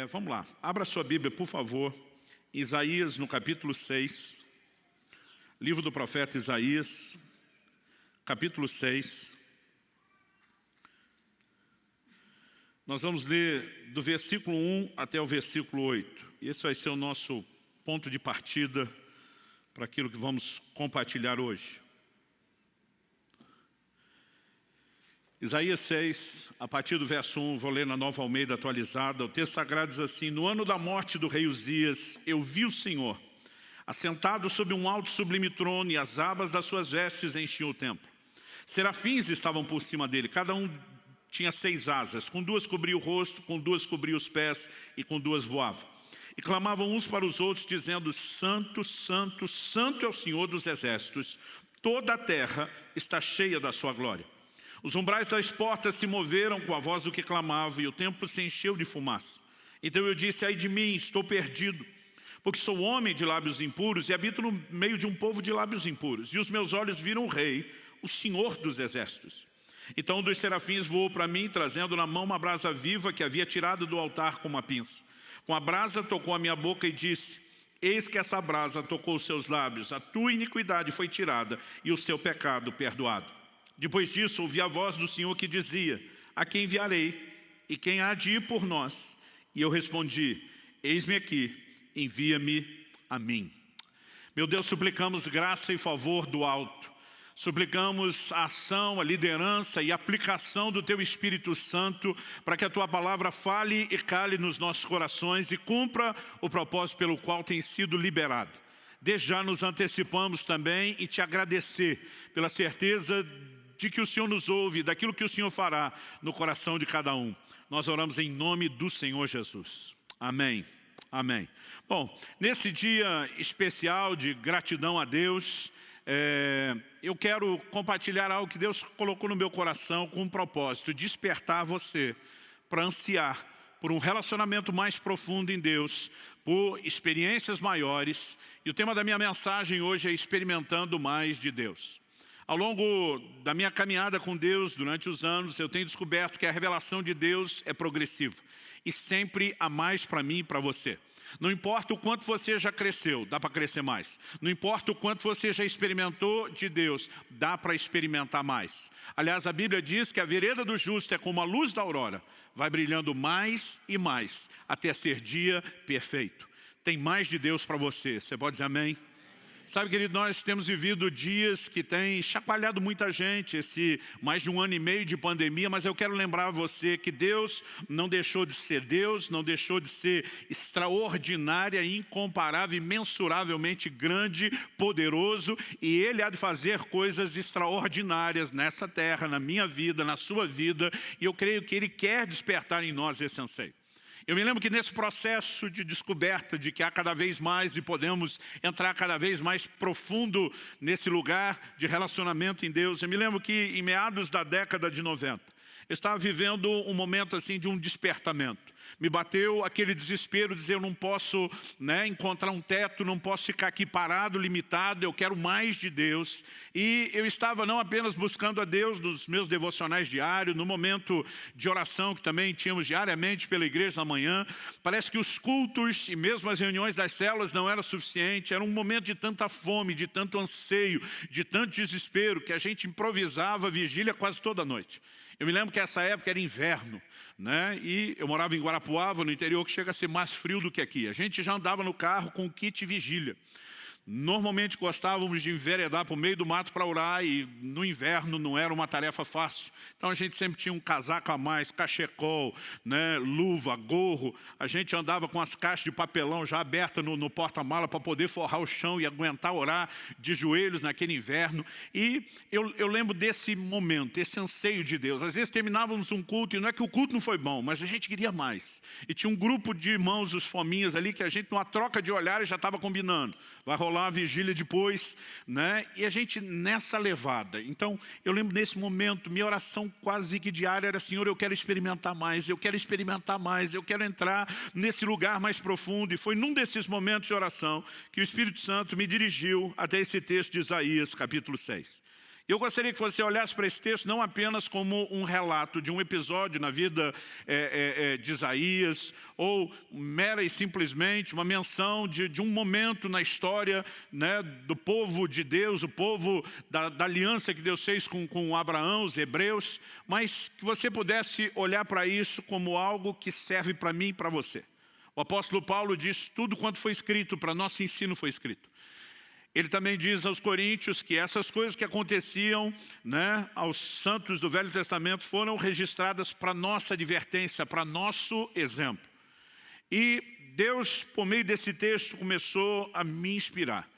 Vamos lá, abra sua Bíblia, por favor, Isaías no capítulo 6, livro do profeta Isaías, capítulo 6. Nós vamos ler do versículo 1 até o versículo 8. Esse vai ser o nosso ponto de partida para aquilo que vamos compartilhar hoje. Isaías 6, a partir do verso 1, vou ler na Nova Almeida atualizada. O texto sagrado diz assim: No ano da morte do rei Uzias, eu vi o Senhor, assentado sobre um alto e sublime trono, e as abas das suas vestes enchiam o templo. Serafins estavam por cima dele, cada um tinha 6 asas, com 2 cobria o rosto, com 2 cobria os pés, e com 2 voava. E clamavam uns para os outros, dizendo: Santo, Santo, Santo é o Senhor dos exércitos, toda a terra está cheia da sua glória. Os umbrais das portas se moveram com a voz do que clamava, e o templo se encheu de fumaça. Então eu disse: ai de mim, estou perdido, porque sou homem de lábios impuros e habito no meio de um povo de lábios impuros. E os meus olhos viram o rei, o Senhor dos exércitos. Então um dos serafins voou para mim, trazendo na mão uma brasa viva que havia tirado do altar com uma pinça. Com a brasa tocou a minha boca e disse: eis que essa brasa tocou os seus lábios, a tua iniquidade foi tirada e o seu pecado perdoado. Depois disso ouvi a voz do Senhor que dizia: a quem enviarei? E quem há de ir por nós? E eu respondi: eis-me aqui, envia-me a mim. Meu Deus, suplicamos graça e favor do alto. Suplicamos a ação, a liderança e a aplicação do Teu Espírito Santo para que a Tua palavra fale e cale nos nossos corações e cumpra o propósito pelo qual tem sido liberado. Desde já nos antecipamos também e Te agradecer pela certeza de que o Senhor nos ouve, daquilo que o Senhor fará no coração de cada um. Nós oramos em nome do Senhor Jesus. Amém. Amém. Bom, nesse dia especial de gratidão a Deus, eu quero compartilhar algo que Deus colocou no meu coração com um propósito: despertar você para ansiar por um relacionamento mais profundo em Deus, por experiências maiores. E o tema da minha mensagem hoje é experimentando mais de Deus. Ao longo da minha caminhada com Deus, durante os anos, eu tenho descoberto que a revelação de Deus é progressiva. E sempre há mais para mim e para você. Não importa o quanto você já cresceu, dá para crescer mais. Não importa o quanto você já experimentou de Deus, dá para experimentar mais. Aliás, a Bíblia diz que a vereda do justo é como a luz da aurora, vai brilhando mais e mais, até ser dia perfeito. Tem mais de Deus para você. Você pode dizer amém? Sabe, querido, nós temos vivido dias que têm chacoalhado muita gente, esse mais de 1 ano e meio de pandemia, mas eu quero lembrar a você que Deus não deixou de ser Deus, não deixou de ser extraordinária, incomparável, imensuravelmente grande, poderoso, e Ele há de fazer coisas extraordinárias nessa terra, na minha vida, na sua vida, e eu creio que Ele quer despertar em nós esse anseio. Eu me lembro que nesse processo de descoberta de que há cada vez mais e podemos entrar cada vez mais profundo nesse lugar de relacionamento em Deus, eu me lembro que em meados da década de 90, eu estava vivendo um momento assim de um despertamento. Me bateu aquele desespero de dizer: eu não posso encontrar um teto, não posso ficar aqui parado, limitado, eu quero mais de Deus. E eu estava não apenas buscando a Deus nos meus devocionais diários, no momento de oração que também tínhamos diariamente pela igreja na manhã. Parece que os cultos e mesmo as reuniões das células não eram suficientes. Era um momento de tanta fome, de tanto anseio, de tanto desespero, que a gente improvisava a vigília quase toda noite. Eu me lembro que essa época era inverno, e eu morava em Guarapuava, no interior, que chega a ser mais frio do que aqui. A gente já andava no carro com o kit vigília. Normalmente gostávamos de enveredar para o meio do mato para orar, e no inverno não era uma tarefa fácil. Então a gente sempre tinha um casaco a mais, cachecol, luva, gorro. A gente andava com as caixas de papelão já abertas no porta-mala para poder forrar o chão e aguentar orar de joelhos naquele inverno. E eu lembro desse momento, esse anseio de Deus. Às vezes terminávamos um culto, e não é que o culto não foi bom, mas a gente queria mais. E tinha um grupo de irmãos, os fominhas ali, que a gente numa troca de olhares já estava combinando. Vai rolar a vigília depois, e a gente nessa levada. Então eu lembro nesse momento, minha oração quase que diária era: Senhor, eu quero experimentar mais, eu quero experimentar mais, eu quero entrar nesse lugar mais profundo. E foi num desses momentos de oração que o Espírito Santo me dirigiu até esse texto de Isaías capítulo 6. Eu gostaria que você olhasse para esse texto não apenas como um relato de um episódio na vida de Isaías, ou mera e simplesmente uma menção de um momento na história, né, do povo de Deus, o povo da aliança que Deus fez com Abraão, os hebreus, mas que você pudesse olhar para isso como algo que serve para mim e para você. O apóstolo Paulo diz: tudo quanto foi escrito para nosso ensino foi escrito. Ele também diz aos coríntios que essas coisas que aconteciam, né, aos santos do Velho Testamento foram registradas para nossa advertência, para nosso exemplo. E Deus, por meio desse texto, começou a me inspirar.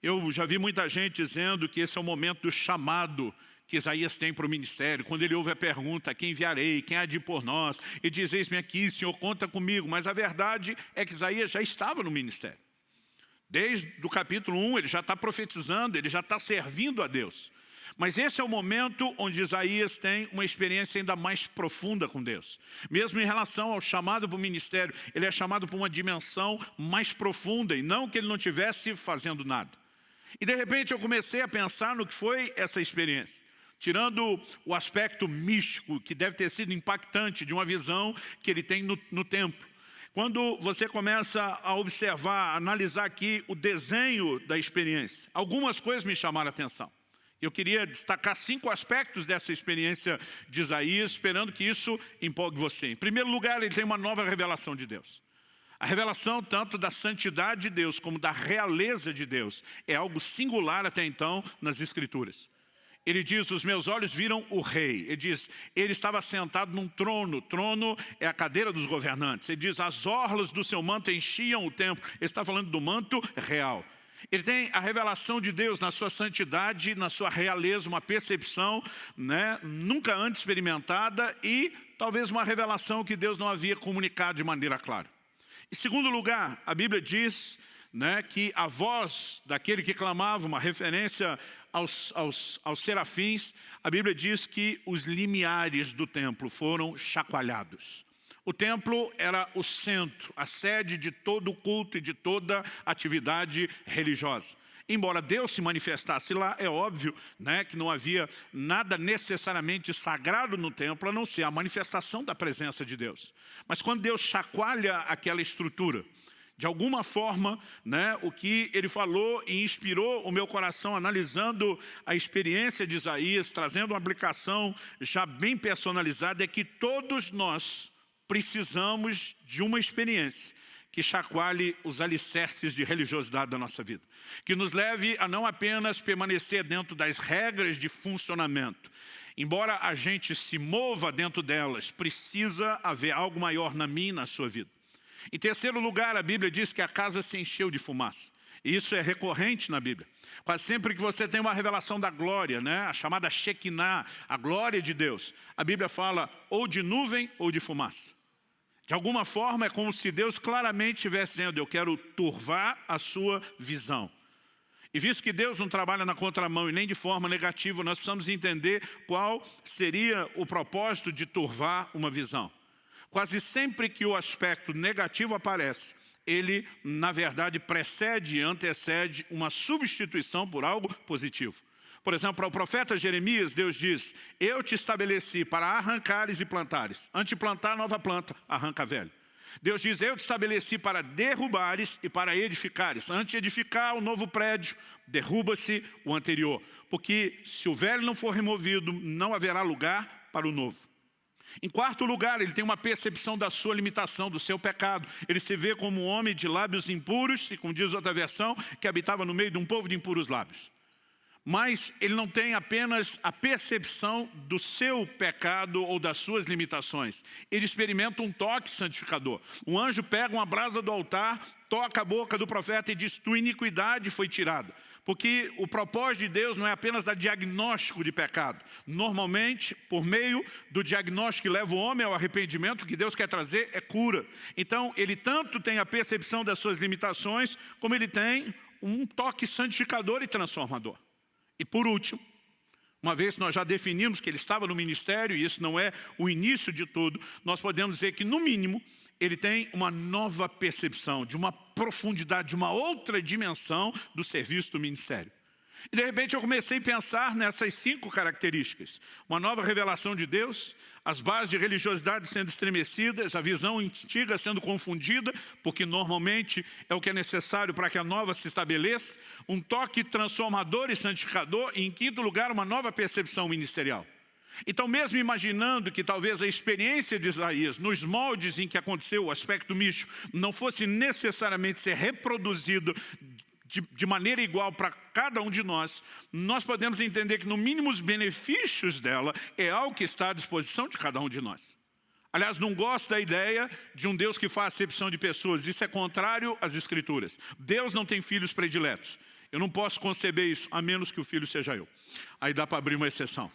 Eu já vi muita gente dizendo que esse é o momento do chamado que Isaías tem para o ministério, quando ele ouve a pergunta: quem enviarei, quem há de ir por nós? E diz: eis-me aqui, Senhor, conta comigo. Mas a verdade é que Isaías já estava no ministério. Desde o capítulo 1, ele já está profetizando, ele já está servindo a Deus. Mas esse é o momento onde Isaías tem uma experiência ainda mais profunda com Deus. Mesmo em relação ao chamado para o ministério, ele é chamado para uma dimensão mais profunda, e não que ele não estivesse fazendo nada. E de repente eu comecei a pensar no que foi essa experiência. Tirando o aspecto místico, que deve ter sido impactante, de uma visão que ele tem no templo. Quando você começa a observar, a analisar aqui o desenho da experiência, algumas coisas me chamaram a atenção. Eu queria destacar 5 aspectos dessa experiência de Isaías, esperando que isso empolgue você. Em primeiro lugar, ele tem uma nova revelação de Deus. A revelação tanto da santidade de Deus como da realeza de Deus é algo singular até então nas Escrituras. Ele diz: os meus olhos viram o rei. Ele diz: ele estava sentado num trono. Trono é a cadeira dos governantes. Ele diz: as orlas do seu manto enchiam o templo. Ele está falando do manto real. Ele tem a revelação de Deus na sua santidade, na sua realeza, uma percepção, né, nunca antes experimentada, e talvez uma revelação que Deus não havia comunicado de maneira clara. Em segundo lugar, a Bíblia diz, né, que a voz daquele que clamava, uma referência aos serafins, a Bíblia diz que os limiares do templo foram chacoalhados. O templo era o centro, a sede de todo o culto e de toda atividade religiosa. Embora Deus se manifestasse lá, é óbvio, né, que não havia nada necessariamente sagrado no templo, a não ser a manifestação da presença de Deus. Mas quando Deus chacoalha aquela estrutura, de alguma forma, né, o que ele falou e inspirou o meu coração analisando a experiência de Isaías, trazendo uma aplicação já bem personalizada, é que todos nós precisamos de uma experiência que chacoalhe os alicerces de religiosidade da nossa vida. Que nos leve a não apenas permanecer dentro das regras de funcionamento. Embora a gente se mova dentro delas, precisa haver algo maior na minha e na sua vida. Em terceiro lugar, a Bíblia diz que a casa se encheu de fumaça. E isso é recorrente na Bíblia. Quase sempre que você tem uma revelação da glória, né, a chamada Shekinah, a glória de Deus, a Bíblia fala ou de nuvem ou de fumaça. De alguma forma é como se Deus claramente estivesse dizendo: eu quero turvar a sua visão. E visto que Deus não trabalha na contramão e nem de forma negativa, nós precisamos entender qual seria o propósito de turvar uma visão. Quase sempre que o aspecto negativo aparece, ele, na verdade, precede e antecede uma substituição por algo positivo. Por exemplo, para o profeta Jeremias, Deus diz: eu te estabeleci para arrancares e plantares. Antes de plantar nova planta, arranca velho. Deus diz: eu te estabeleci para derrubares e para edificares. Antes de edificar o novo prédio, derruba-se o anterior. Porque se o velho não for removido, não haverá lugar para o novo. Em quarto lugar, ele tem uma percepção da sua limitação, do seu pecado. Ele se vê como um homem de lábios impuros, e como diz outra versão, que habitava no meio de um povo de impuros lábios. Mas ele não tem apenas a percepção do seu pecado ou das suas limitações. Ele experimenta um toque santificador. Um anjo pega uma brasa do altar, toca a boca do profeta e diz: tua iniquidade foi tirada. Porque o propósito de Deus não é apenas dar diagnóstico de pecado. Normalmente, por meio do diagnóstico que leva o homem ao arrependimento, o que Deus quer trazer é cura. Então, ele tanto tem a percepção das suas limitações, como ele tem um toque santificador e transformador. E por último, uma vez que nós já definimos que ele estava no ministério, e isso não é o início de tudo, nós podemos dizer que, no mínimo, ele tem uma nova percepção, de uma profundidade, de uma outra dimensão do serviço do ministério. E de repente eu comecei a pensar nessas 5 características. Uma nova revelação de Deus, as bases de religiosidade sendo estremecidas, a visão antiga sendo confundida, porque normalmente é o que é necessário para que a nova se estabeleça, um toque transformador e santificador, e em quinto lugar, uma nova percepção ministerial. Então, mesmo imaginando que talvez a experiência de Isaías, nos moldes em que aconteceu o aspecto místico, não fosse necessariamente ser reproduzido de maneira igual para cada um de nós, nós podemos entender que no mínimo os benefícios dela é algo que está à disposição de cada um de nós. Aliás, não gosto da ideia de um Deus que faz acepção de pessoas. Isso é contrário às Escrituras. Deus não tem filhos prediletos. Eu não posso conceber isso, a menos que o filho seja eu. Aí dá para abrir uma exceção.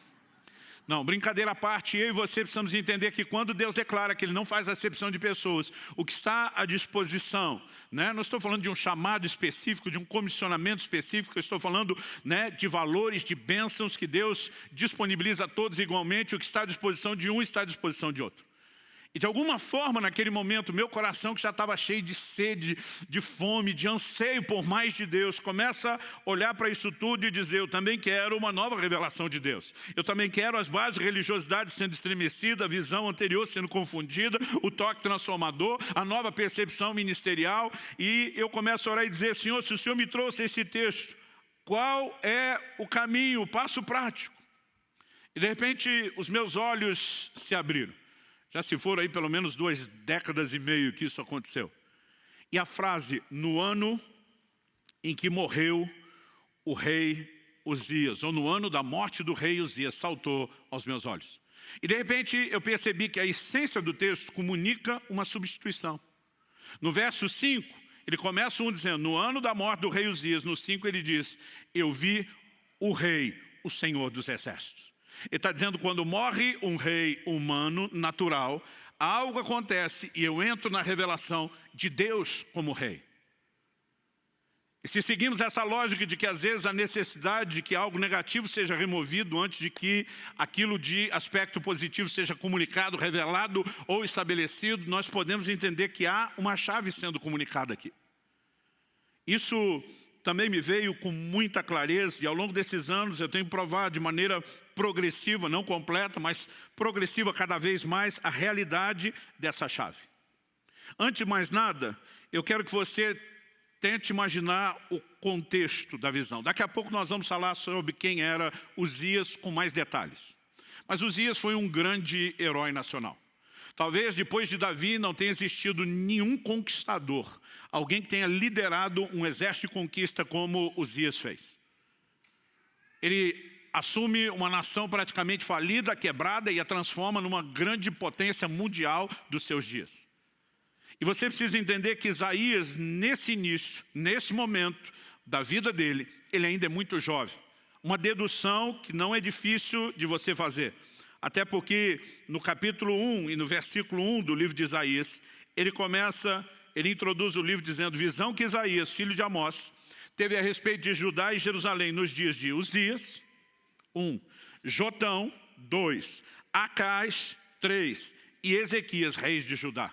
Não, brincadeira à parte, eu e você precisamos entender que quando Deus declara que Ele não faz acepção de pessoas, o que está à disposição, né? Não estou falando de um chamado específico, de um comissionamento específico, eu estou falando, né, de valores, de bênçãos que Deus disponibiliza a todos igualmente, o que está à disposição de um está à disposição de outro. E de alguma forma, naquele momento, meu coração que já estava cheio de sede, de fome, de anseio por mais de Deus, começa a olhar para isso tudo e dizer, eu também quero uma nova revelação de Deus. Eu também quero as bases de religiosidade sendo estremecida, a visão anterior sendo confundida, o toque transformador, a nova percepção ministerial. E eu começo a orar e dizer, Senhor, se o Senhor me trouxe esse texto, qual é o caminho, o passo prático? E de repente, os meus olhos se abriram. Já se foram aí pelo menos 2 décadas e meia que isso aconteceu. E a frase, no ano em que morreu o rei Uzias, ou no ano da morte do rei Uzias, saltou aos meus olhos. E de repente eu percebi que a essência do texto comunica uma substituição. No verso 5, ele começa dizendo, no ano da morte do rei Uzias, no 5 ele diz, eu vi o rei, o Senhor dos exércitos. Ele está dizendo, quando morre um rei humano, natural, algo acontece e eu entro na revelação de Deus como rei. E se seguimos essa lógica de que às vezes a necessidade de que algo negativo seja removido antes de que aquilo de aspecto positivo seja comunicado, revelado ou estabelecido, nós podemos entender que há uma chave sendo comunicada aqui. Isso também me veio com muita clareza e ao longo desses anos eu tenho provado de maneira progressiva, não completa, mas progressiva cada vez mais a realidade dessa chave. Antes de mais nada, eu quero que você tente imaginar o contexto da visão. Daqui a pouco nós vamos falar sobre quem era Uzias com mais detalhes. Mas Uzias foi um grande herói nacional. Talvez depois de Davi não tenha existido nenhum conquistador, alguém que tenha liderado um exército de conquista como Uzias fez. Ele assume uma nação praticamente falida, quebrada e a transforma numa grande potência mundial dos seus dias. E você precisa entender que Isaías, nesse início, nesse momento da vida dele, ele ainda é muito jovem. Uma dedução que não é difícil de você fazer. Até porque no capítulo 1 e no versículo 1 do livro de Isaías, ele introduz o livro dizendo, visão que Isaías, filho de Amós, teve a respeito de Judá e Jerusalém nos dias de Uzias, 1, Jotão, 2, Acais, 3 e Ezequias, reis de Judá.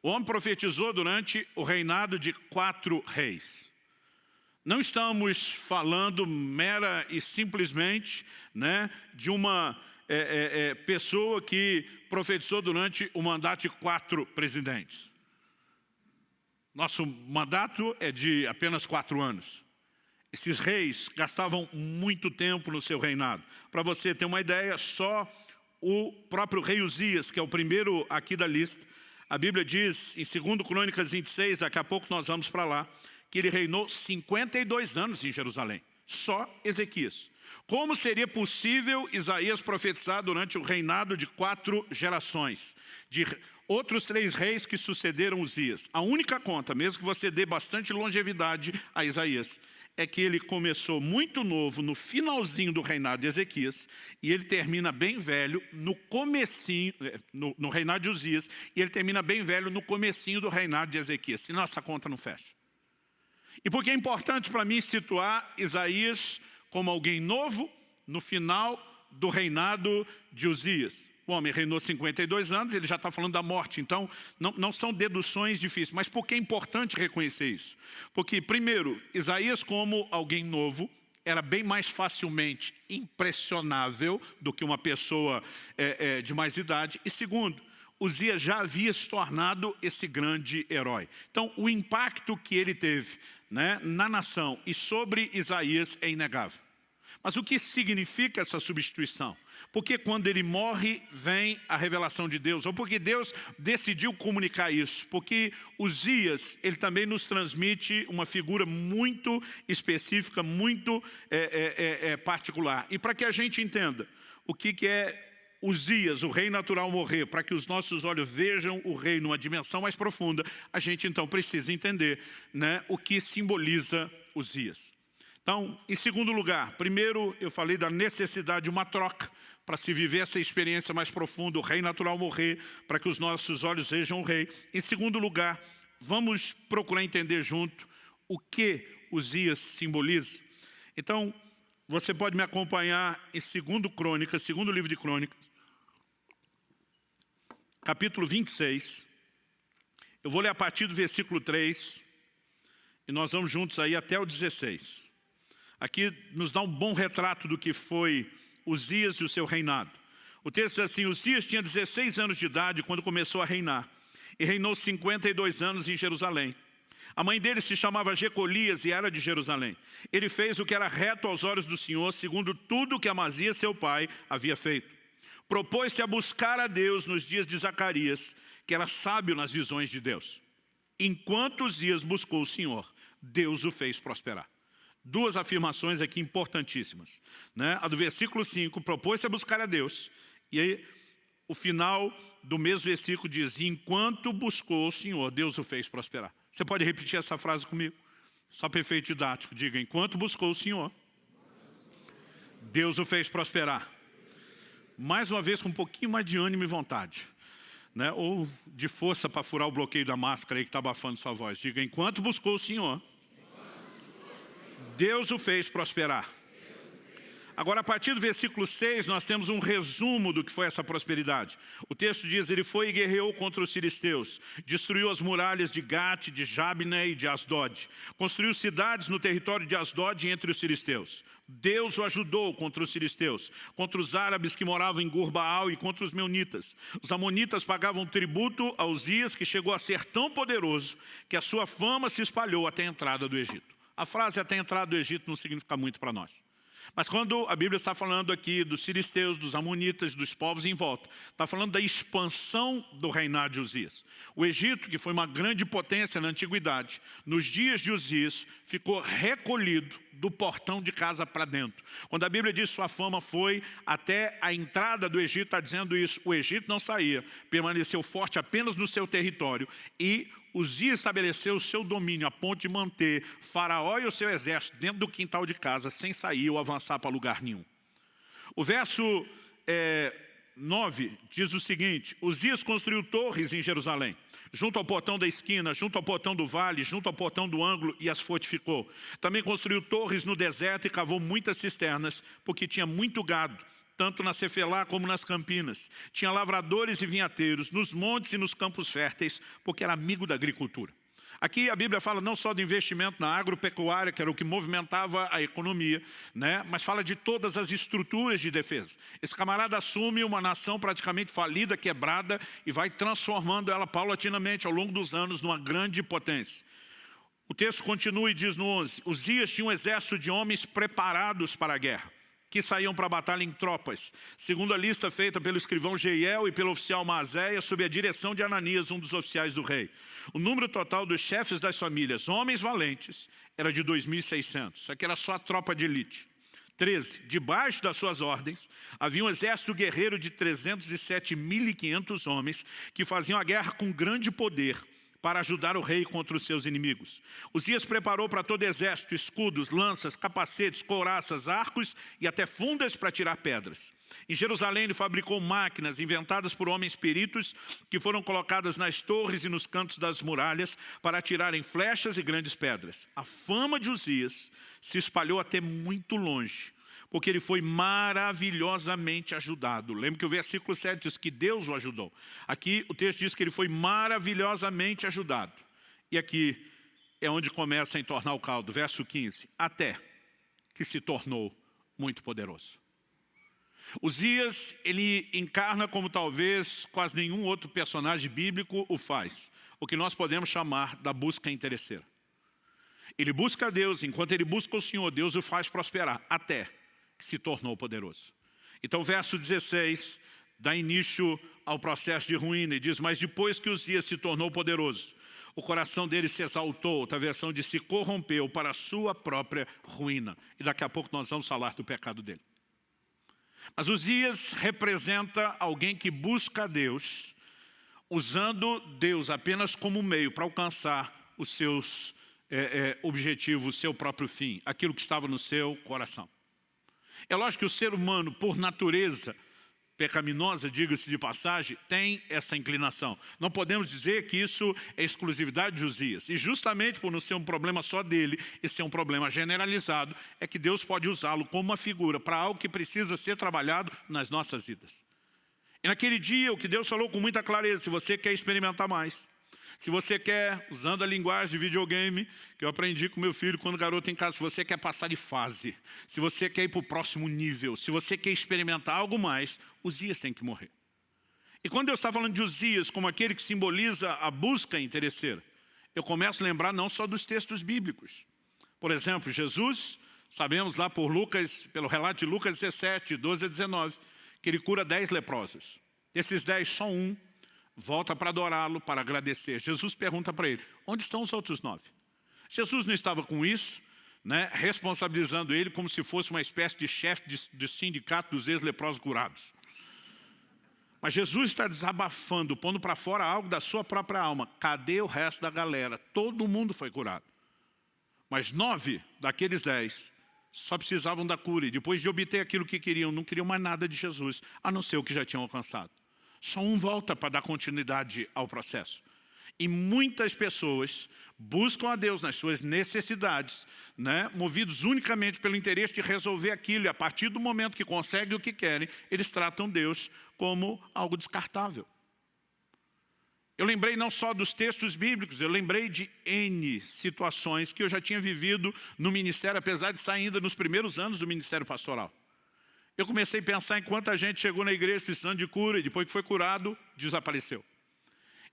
O homem profetizou durante o reinado de 4 reis. Não estamos falando mera e simplesmente, né, de uma pessoa que profetizou durante o mandato de 4 presidentes. Nosso mandato é de apenas 4 anos. Esses reis gastavam muito tempo no seu reinado. Para você ter uma ideia, só o próprio rei Uzias, que é o primeiro aqui da lista, a Bíblia diz, em 2 Crônicas 26, daqui a pouco nós vamos para lá, que ele reinou 52 anos em Jerusalém. Só Ezequias. Como seria possível Isaías profetizar durante o reinado de 4 gerações? De outros 3 reis que sucederam Uzias. A única conta, mesmo que você dê bastante longevidade a Isaías, é que ele começou muito novo no finalzinho do reinado de Ezequias e ele termina bem velho no comecinho, no reinado de Uzias, e ele termina bem velho no comecinho do reinado de Ezequias, senão essa conta não fecha. E por que é importante para mim situar Isaías como alguém novo no final do reinado de Uzias? O homem reinou 52 anos, ele já está falando da morte, então não são deduções difíceis. Mas por que é importante reconhecer isso? Porque, primeiro, Isaías como alguém novo, era bem mais facilmente impressionável do que uma pessoa de mais idade. E segundo, Uzias já havia se tornado esse grande herói. Então, o impacto que ele teve, né, na nação e sobre Isaías é inegável. Mas o que significa essa substituição? Porque quando ele morre, vem a revelação de Deus, ou porque Deus decidiu comunicar isso. Porque Uzias, ele também nos transmite uma figura muito específica, muito particular. E para que a gente entenda o que é Uzias, o rei natural, morrer, para que os nossos olhos vejam o rei numa dimensão mais profunda, a gente então precisa entender, né, o que simboliza Uzias. Então, em segundo lugar, primeiro eu falei da necessidade de uma troca para se viver essa experiência mais profunda, o rei natural morrer, para que os nossos olhos vejam o rei. Em segundo lugar, vamos procurar entender junto o que Uzias simboliza. Então, você pode me acompanhar em segundo livro de Crônicas, capítulo 26. Eu vou ler a partir do versículo 3 e nós vamos juntos aí até o 16. Aqui nos dá um bom retrato do que foi Uzias e o seu reinado. O texto diz assim: Uzias tinha 16 anos de idade quando começou a reinar, e reinou 52 anos em Jerusalém. A mãe dele se chamava Jecolias e era de Jerusalém. Ele fez o que era reto aos olhos do Senhor, segundo tudo que Amazias, seu pai, havia feito. Propôs-se a buscar a Deus nos dias de Zacarias, que era sábio nas visões de Deus. Enquanto Uzias buscou o Senhor, Deus o fez prosperar. Duas afirmações aqui importantíssimas, né? A do versículo 5, propôs-se a buscar a Deus. E aí, o final do mesmo versículo diz: enquanto buscou o Senhor, Deus o fez prosperar. Você pode repetir essa frase comigo? Só para efeito didático, diga: enquanto buscou o Senhor, Deus o fez prosperar. Mais uma vez, com um pouquinho mais de ânimo e vontade, né? Ou de força para furar o bloqueio da máscara aí que está abafando sua voz. Diga: enquanto buscou o Senhor, Deus o fez prosperar. Agora, a partir do versículo 6, nós temos um resumo do que foi essa prosperidade. O texto diz: ele foi e guerreou contra os filisteus, destruiu as muralhas de Gate, de Jabne e de Asdod, construiu cidades no território de Asdod entre os filisteus. Deus o ajudou contra os filisteus, contra os árabes que moravam em Gur-Baal e contra os meunitas. Os amonitas pagavam tributo a Uzias, que chegou a ser tão poderoso que a sua fama se espalhou até a entrada do Egito. A frase até a entrada do Egito não significa muito para nós. Mas quando a Bíblia está falando aqui dos filisteus, dos amonitas, dos povos em volta, está falando da expansão do reinado de Uzias. O Egito, que foi uma grande potência na antiguidade, nos dias de Uzias, ficou recolhido do portão de casa para dentro. Quando a Bíblia diz sua fama foi até a entrada do Egito, está dizendo isso: o Egito não saía, permaneceu forte apenas no seu território, e Uzias estabeleceu o seu domínio a ponto de manter Faraó e o seu exército dentro do quintal de casa, sem sair ou avançar para lugar nenhum. O verso 9 diz o seguinte: Uzias construiu torres em Jerusalém, junto ao portão da esquina, junto ao portão do vale, junto ao portão do ângulo, e as fortificou. Também construiu torres no deserto e cavou muitas cisternas, porque tinha muito gado, tanto na Cefelá como nas campinas. Tinha lavradores e vinhateiros, nos montes e nos campos férteis, porque era amigo da agricultura. Aqui a Bíblia fala não só do investimento na agropecuária, que era o que movimentava a economia, né? Mas fala de todas as estruturas de defesa. Esse camarada assume uma nação praticamente falida, quebrada, e vai transformando ela paulatinamente ao longo dos anos numa grande potência. O texto continua e diz no 11: Uzias tinha um exército de homens preparados para a guerra, que saíam para a batalha em tropas, segundo a lista feita pelo escrivão Jeiel e pelo oficial Maazéia, sob a direção de Ananias, um dos oficiais do rei. O número total dos chefes das famílias, homens valentes, era de 2.600. Isso aqui era só a tropa de elite. 13. Debaixo das suas ordens, havia um exército guerreiro de 307.500 homens, que faziam a guerra com grande poder, para ajudar o rei contra os seus inimigos. Uzias preparou para todo exército escudos, lanças, capacetes, couraças, arcos e até fundas para tirar pedras. Em Jerusalém ele fabricou máquinas inventadas por homens peritos, que foram colocadas nas torres e nos cantos das muralhas para atirarem flechas e grandes pedras. A fama de Uzias se espalhou até muito longe, porque ele foi maravilhosamente ajudado. Lembra que o versículo 7 diz que Deus o ajudou. Aqui o texto diz que ele foi maravilhosamente ajudado. E aqui é onde começa a entornar o caldo. Verso 15. Até que se tornou muito poderoso. Uzias, ele encarna como talvez quase nenhum outro personagem bíblico o faz, o que nós podemos chamar da busca interesseira. Ele busca a Deus, enquanto ele busca o Senhor, Deus o faz prosperar, até que se tornou poderoso. Então o verso 16 dá início ao processo de ruína e diz: mas depois que Uzias se tornou poderoso, o coração dele se exaltou, outra versão diz, se corrompeu para a sua própria ruína. E daqui a pouco nós vamos falar do pecado dele. Mas Uzias representa alguém que busca a Deus, usando Deus apenas como meio para alcançar os seus objetivos, o seu próprio fim, aquilo que estava no seu coração. É lógico que o ser humano, por natureza pecaminosa, diga-se de passagem, tem essa inclinação. Não podemos dizer que isso é exclusividade de Uzias. E justamente por não ser um problema só dele, e ser um problema generalizado, é que Deus pode usá-lo como uma figura para algo que precisa ser trabalhado nas nossas vidas. E naquele dia, o que Deus falou com muita clareza: se você quer experimentar mais, se você quer, usando a linguagem de videogame, que eu aprendi com meu filho quando garoto em casa, se você quer passar de fase, se você quer ir para o próximo nível, se você quer experimentar algo mais, Uzias tem que morrer. E quando eu estava falando de Uzias como aquele que simboliza a busca interesseira, eu começo a lembrar não só dos textos bíblicos. Por exemplo, Jesus, sabemos lá por Lucas, pelo relato de Lucas 17, 12 a 19, que ele cura 10 leprosos. Desses 10, só um volta para adorá-lo, para agradecer. Jesus pergunta para ele: onde estão os outros 9? Jesus não estava com isso, né, responsabilizando ele como se fosse uma espécie de chefe de sindicato dos ex-leprosos curados. Mas Jesus está desabafando, pondo para fora algo da sua própria alma. Cadê o resto da galera? Todo mundo foi curado. Mas 9 daqueles 10 só precisavam da cura. E depois de obter aquilo que queriam, não queriam mais nada de Jesus, a não ser o que já tinham alcançado. Só um volta para dar continuidade ao processo. E muitas pessoas buscam a Deus nas suas necessidades, né, movidos unicamente pelo interesse de resolver aquilo. E a partir do momento que conseguem o que querem, eles tratam Deus como algo descartável. Eu lembrei não só dos textos bíblicos, eu lembrei de N situações que eu já tinha vivido no ministério, apesar de estar ainda nos primeiros anos do ministério pastoral. Eu comecei a pensar em quanta gente chegou na igreja precisando de cura e depois que foi curado, desapareceu.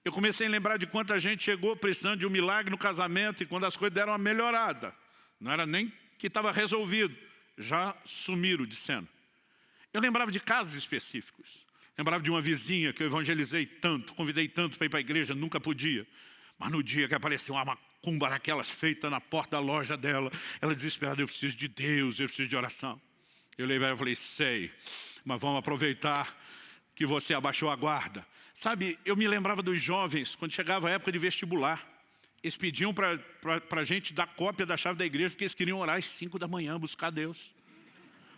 Eu comecei a lembrar de quanta gente chegou precisando de um milagre no casamento e quando as coisas deram uma melhorada, não era nem que estava resolvido, já sumiram de cena. Eu lembrava de casos específicos. Lembrava de uma vizinha que eu evangelizei tanto, convidei tanto para ir para a igreja, nunca podia. Mas no dia que apareceu uma macumba daquelas feita na porta da loja dela, ela desesperada: eu preciso de Deus, eu preciso de oração. Eu levei e falei: sei, mas vamos aproveitar que você abaixou a guarda. Sabe, eu me lembrava dos jovens, quando chegava a época de vestibular, eles pediam para a gente dar cópia da chave da igreja, porque eles queriam orar às 5 da manhã, buscar Deus.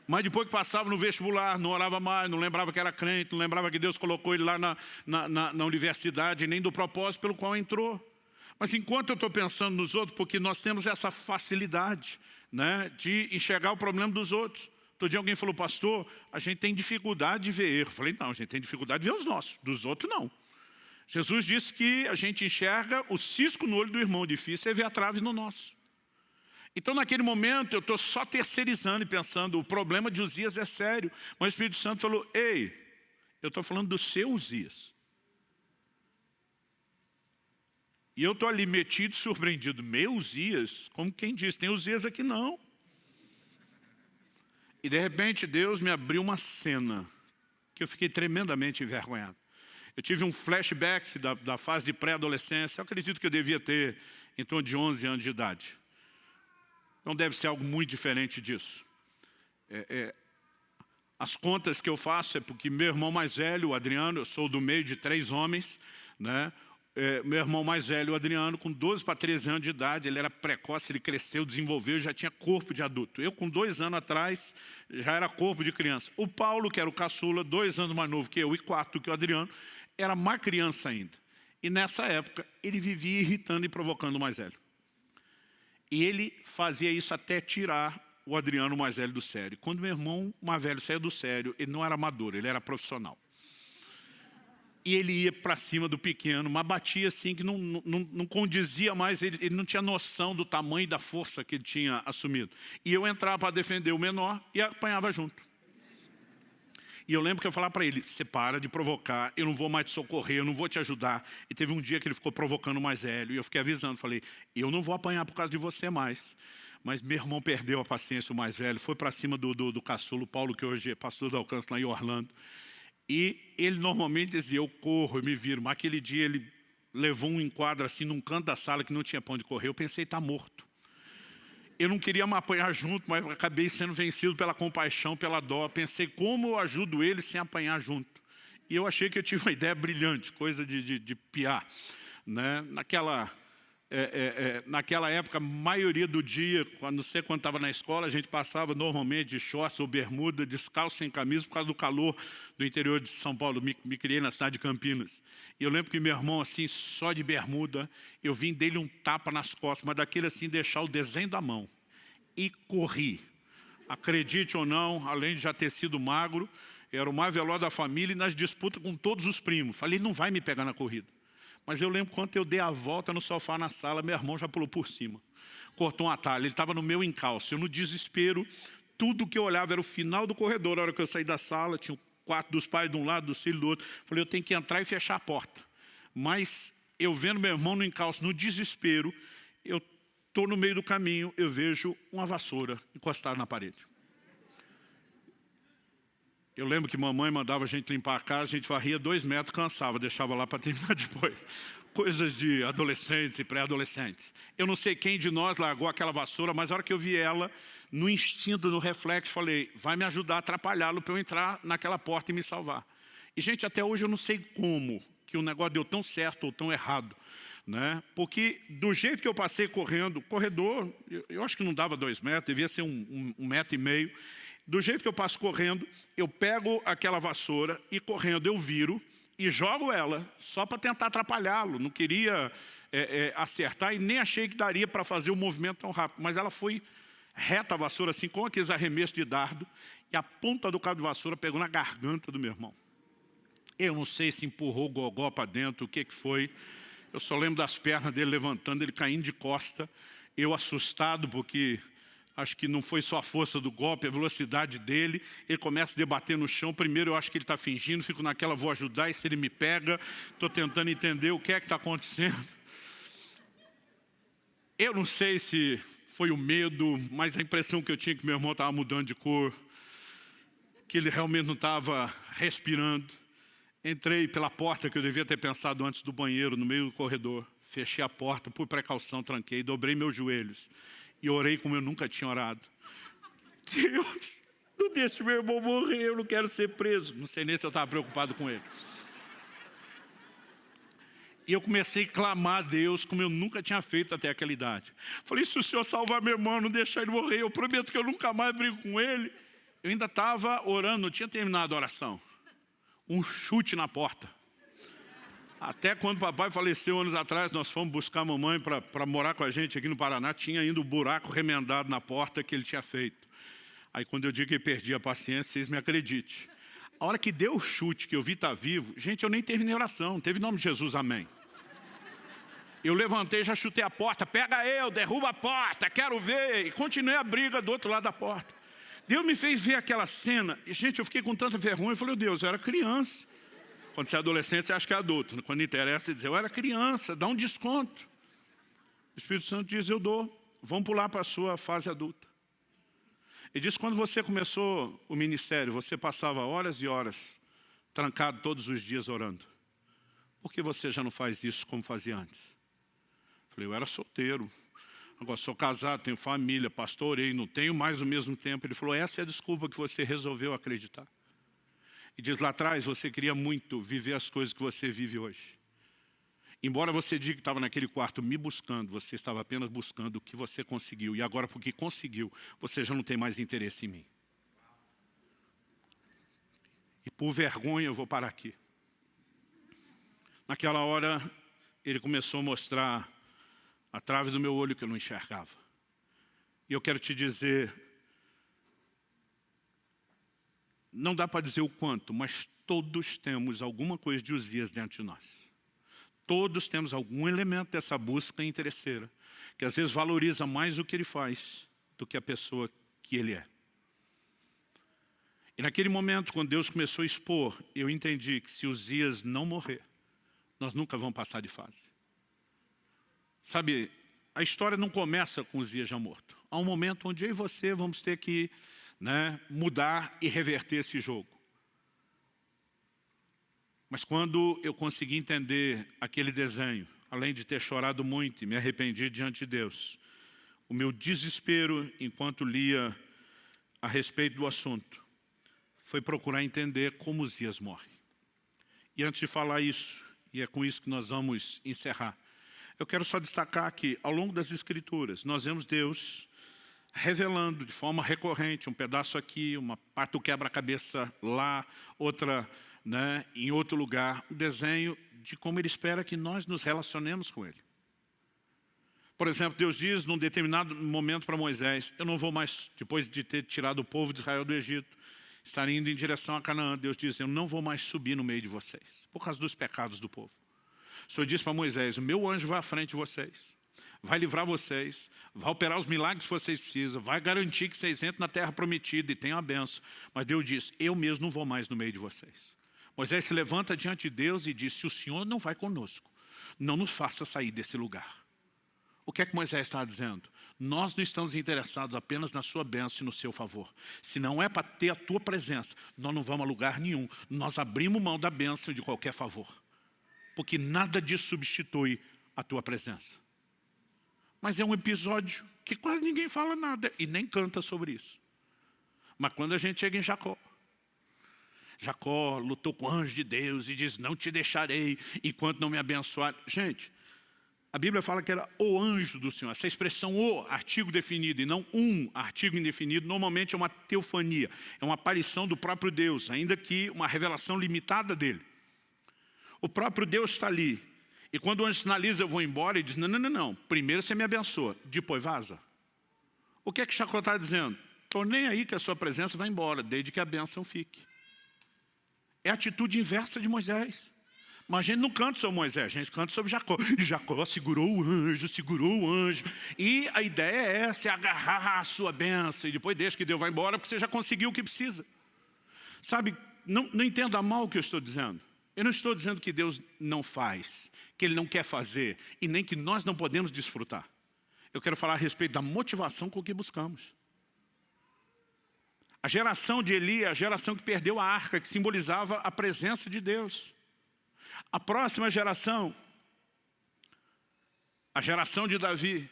Mas depois que passava no vestibular, não orava mais, não lembrava que era crente, não lembrava que Deus colocou ele lá na universidade, nem do propósito pelo qual entrou. Mas enquanto eu estou pensando nos outros, porque nós temos essa facilidade, né, de enxergar o problema dos outros. Outro dia alguém falou: pastor, a gente tem dificuldade de ver erro. Eu falei: não, a gente tem dificuldade de ver os nossos, dos outros não. Jesus disse que a gente enxerga o cisco no olho do irmão, difícil é ver a trave no nosso. Então naquele momento eu estou só terceirizando e pensando: o problema de Uzias é sério. Mas o Espírito Santo falou: ei, eu estou falando do seu Uzias. E eu estou ali metido, surpreendido: meu Uzias? Como quem diz, tem Uzias aqui não. E de repente Deus me abriu uma cena que eu fiquei tremendamente envergonhado. Eu tive um flashback da fase de pré-adolescência. Eu acredito que eu devia ter em torno de 11 anos de idade. Não deve ser algo muito diferente disso. As contas que eu faço é porque meu irmão mais velho, o Adriano, eu sou do meio de 3 homens, né? Meu irmão mais velho, o Adriano, com 12 para 13 anos de idade, ele era precoce, ele cresceu, desenvolveu, já tinha corpo de adulto. Eu, com 2 anos atrás, já era corpo de criança. O Paulo, que era o caçula, 2 anos mais novo que eu e 4 que o Adriano, era mais criança ainda. E nessa época, ele vivia irritando e provocando o mais velho. E ele fazia isso até tirar o Adriano mais velho do sério. Quando meu irmão mais velho saiu do sério, ele não era amador, ele era profissional. E ele ia para cima do pequeno, mas batia assim que não condizia mais, ele não tinha noção do tamanho e da força que ele tinha assumido. E eu entrava para defender o menor e apanhava junto. E eu lembro que eu falava para ele, você para de provocar, eu não vou mais te socorrer, eu não vou te ajudar. E teve um dia que ele ficou provocando o mais velho, e eu fiquei avisando, falei, eu não vou apanhar por causa de você mais. Mas meu irmão perdeu a paciência, o mais velho, foi para cima do caçulo, Paulo, que hoje é pastor do Alcance lá em Orlando. E ele normalmente dizia, eu corro, eu me viro. Mas aquele dia ele levou um enquadro assim num canto da sala que não tinha pra onde correr. Eu pensei, está morto. Eu não queria me apanhar junto, mas acabei sendo vencido pela compaixão, pela dó. Pensei, como eu ajudo ele sem apanhar junto? E eu achei que eu tive uma ideia brilhante, coisa de piar. Né? Naquela época, a maioria do dia, não sei quando estava na escola, a gente passava normalmente de shorts ou bermuda, descalço, sem camisa, por causa do calor do interior de São Paulo. Me criei na cidade de Campinas. E eu lembro que meu irmão, assim, só de bermuda, eu vim dele um tapa nas costas, mas daquele assim, deixar o desenho da mão. E corri. Acredite ou não, além de já ter sido magro, era o mais veloz da família e nas disputas com todos os primos. Falei, não vai me pegar na corrida. Mas eu lembro quando eu dei a volta no sofá na sala, meu irmão já pulou por cima. Cortou um atalho, ele estava no meu encalço. Eu no desespero, tudo que eu olhava era o final do corredor. A hora que eu saí da sala, tinha o quarto dos pais de um lado, dos filhos do outro. Falei, eu tenho que entrar e fechar a porta. Mas eu vendo meu irmão no encalço, no desespero, eu estou no meio do caminho, eu vejo uma vassoura encostada na parede. Eu lembro que mamãe mandava a gente limpar a casa, a gente varria 2 metros, cansava, deixava lá para terminar depois. Coisas de adolescentes e pré-adolescentes. Eu não sei quem de nós largou aquela vassoura, mas a hora que eu vi ela, no instinto, no reflexo, falei, vai me ajudar a atrapalhá-lo para eu entrar naquela porta e me salvar. E, gente, até hoje eu não sei como que o negócio deu tão certo ou tão errado. Né? Porque do jeito que eu passei correndo, corredor, eu acho que não dava 2 metros, devia ser 1,5 metro. Do jeito que eu passo correndo, eu pego aquela vassoura e correndo eu viro e jogo ela só para tentar atrapalhá-lo. Não queria acertar e nem achei que daria para fazer o movimento tão rápido. Mas ela foi reta a vassoura assim, com aqueles arremessos de dardo, e a ponta do cabo de vassoura pegou na garganta do meu irmão. Eu não sei se empurrou o gogó para dentro, o que foi. Eu só lembro das pernas dele levantando, ele caindo de costa. Eu assustado porque acho que não foi só a força do golpe, a velocidade dele. Ele começa a debater no chão. Primeiro eu acho que ele está fingindo, fico naquela, vou ajudar, e se ele me pega, estou tentando entender o que é que está acontecendo. Eu não sei se foi o medo, mas a impressão que eu tinha é que meu irmão estava mudando de cor, que ele realmente não estava respirando. Entrei pela porta que eu devia ter pensado antes do banheiro, no meio do corredor. Fechei a porta, por precaução, tranquei, dobrei meus joelhos. E orei como eu nunca tinha orado. Deus, não deixe meu irmão morrer, eu não quero ser preso. Não sei nem se eu estava preocupado com ele. E eu comecei a clamar a Deus como eu nunca tinha feito até aquela idade. Falei, se o Senhor salvar meu irmão, não deixar ele morrer, eu prometo que eu nunca mais brigo com ele. Eu ainda estava orando, não tinha terminado a oração. Um chute na porta. Até quando o papai faleceu anos atrás, nós fomos buscar a mamãe para morar com a gente aqui no Paraná, tinha ainda o buraco remendado na porta que ele tinha feito. Aí quando eu digo que perdi a paciência, vocês me acreditem. A hora que deu o chute, que eu vi estar vivo, gente, eu nem terminei a oração, não teve nome de Jesus, amém. Eu levantei, já chutei a porta, pega eu, derruba a porta, quero ver. E continuei a briga do outro lado da porta. Deus me fez ver aquela cena, e gente, eu fiquei com tanta vergonha, eu falei, Deus, eu era criança. Quando você é adolescente, você acha que é adulto. Quando interessa, você diz, eu era criança, dá um desconto. O Espírito Santo diz, eu dou, vamos pular para a sua fase adulta. E diz, quando você começou o ministério, você passava horas e horas, trancado todos os dias orando. Por que você já não faz isso como fazia antes? Eu falei, eu era solteiro. Agora sou casado, tenho família, pastorei, não tenho mais o mesmo tempo. Ele falou, essa é a desculpa que você resolveu acreditar. E diz, lá atrás você queria muito viver as coisas que você vive hoje. Embora você diga que estava naquele quarto me buscando, você estava apenas buscando o que você conseguiu. E agora, porque conseguiu, você já não tem mais interesse em mim. E por vergonha eu vou parar aqui. Naquela hora, ele começou a mostrar a trave do meu olho que eu não enxergava. E eu quero te dizer, não dá para dizer o quanto, mas todos temos alguma coisa de Uzias dentro de nós. Todos temos algum elemento dessa busca interesseira, que às vezes valoriza mais o que ele faz do que a pessoa que ele é. E naquele momento, quando Deus começou a expor, eu entendi que se Uzias não morrer, nós nunca vamos passar de fase. Sabe, a história não começa com Uzias já morto. Há um momento onde eu e você vamos ter que mudar e reverter esse jogo. Mas quando eu consegui entender aquele desenho, além de ter chorado muito e me arrependi diante de Deus, o meu desespero enquanto lia a respeito do assunto foi procurar entender como Uzias morre. E antes de falar isso, e é com isso que nós vamos encerrar, eu quero só destacar que, ao longo das Escrituras, nós vemos Deus revelando de forma recorrente, um pedaço aqui, uma parte do quebra-cabeça lá, outra em outro lugar, um desenho de como Ele espera que nós nos relacionemos com Ele. Por exemplo, Deus diz num determinado momento para Moisés, eu não vou mais, depois de ter tirado o povo de Israel do Egito, estar indo em direção a Canaã, Deus diz, eu não vou mais subir no meio de vocês, por causa dos pecados do povo. O Senhor disse para Moisés, o meu anjo vai à frente de vocês, vai livrar vocês, vai operar os milagres que vocês precisam, vai garantir que vocês entrem na terra prometida e tenham a bênção. Mas Deus diz, eu mesmo não vou mais no meio de vocês. Moisés se levanta diante de Deus e diz, se o Senhor não vai conosco, não nos faça sair desse lugar. O que é que Moisés está dizendo? Nós não estamos interessados apenas na sua bênção e no seu favor. Se não é para ter a tua presença, nós não vamos a lugar nenhum. Nós abrimos mão da bênção e de qualquer favor. Porque nada disso substitui a tua presença. Mas é um episódio que quase ninguém fala nada e nem canta sobre isso. Mas quando a gente chega em Jacó, Jacó lutou com o anjo de Deus e diz, não te deixarei enquanto não me abençoar. Gente, a Bíblia fala que era o anjo do Senhor. Essa expressão o, artigo definido, e não um artigo indefinido, normalmente é uma teofania. É uma aparição do próprio Deus, ainda que uma revelação limitada dele. O próprio Deus está ali. E quando o anjo sinaliza, eu vou embora, ele diz, não. Primeiro você me abençoa, depois vaza. O que é que Jacó está dizendo? Estou nem aí que a sua presença vai embora, desde que a bênção fique. É a atitude inversa de Moisés. Mas a gente não canta sobre Moisés, a gente canta sobre Jacó. E Jacó segurou o anjo. E a ideia é essa, é agarrar a sua bênção. E depois deixa que Deus vai embora, porque você já conseguiu o que precisa. Sabe, não entenda mal o que eu estou dizendo. Eu não estou dizendo que Deus não faz, que Ele não quer fazer, e nem que nós não podemos desfrutar. Eu quero falar a respeito da motivação com que buscamos. A geração de Eli é a geração que perdeu a arca, que simbolizava a presença de Deus. A próxima geração, a geração de Davi,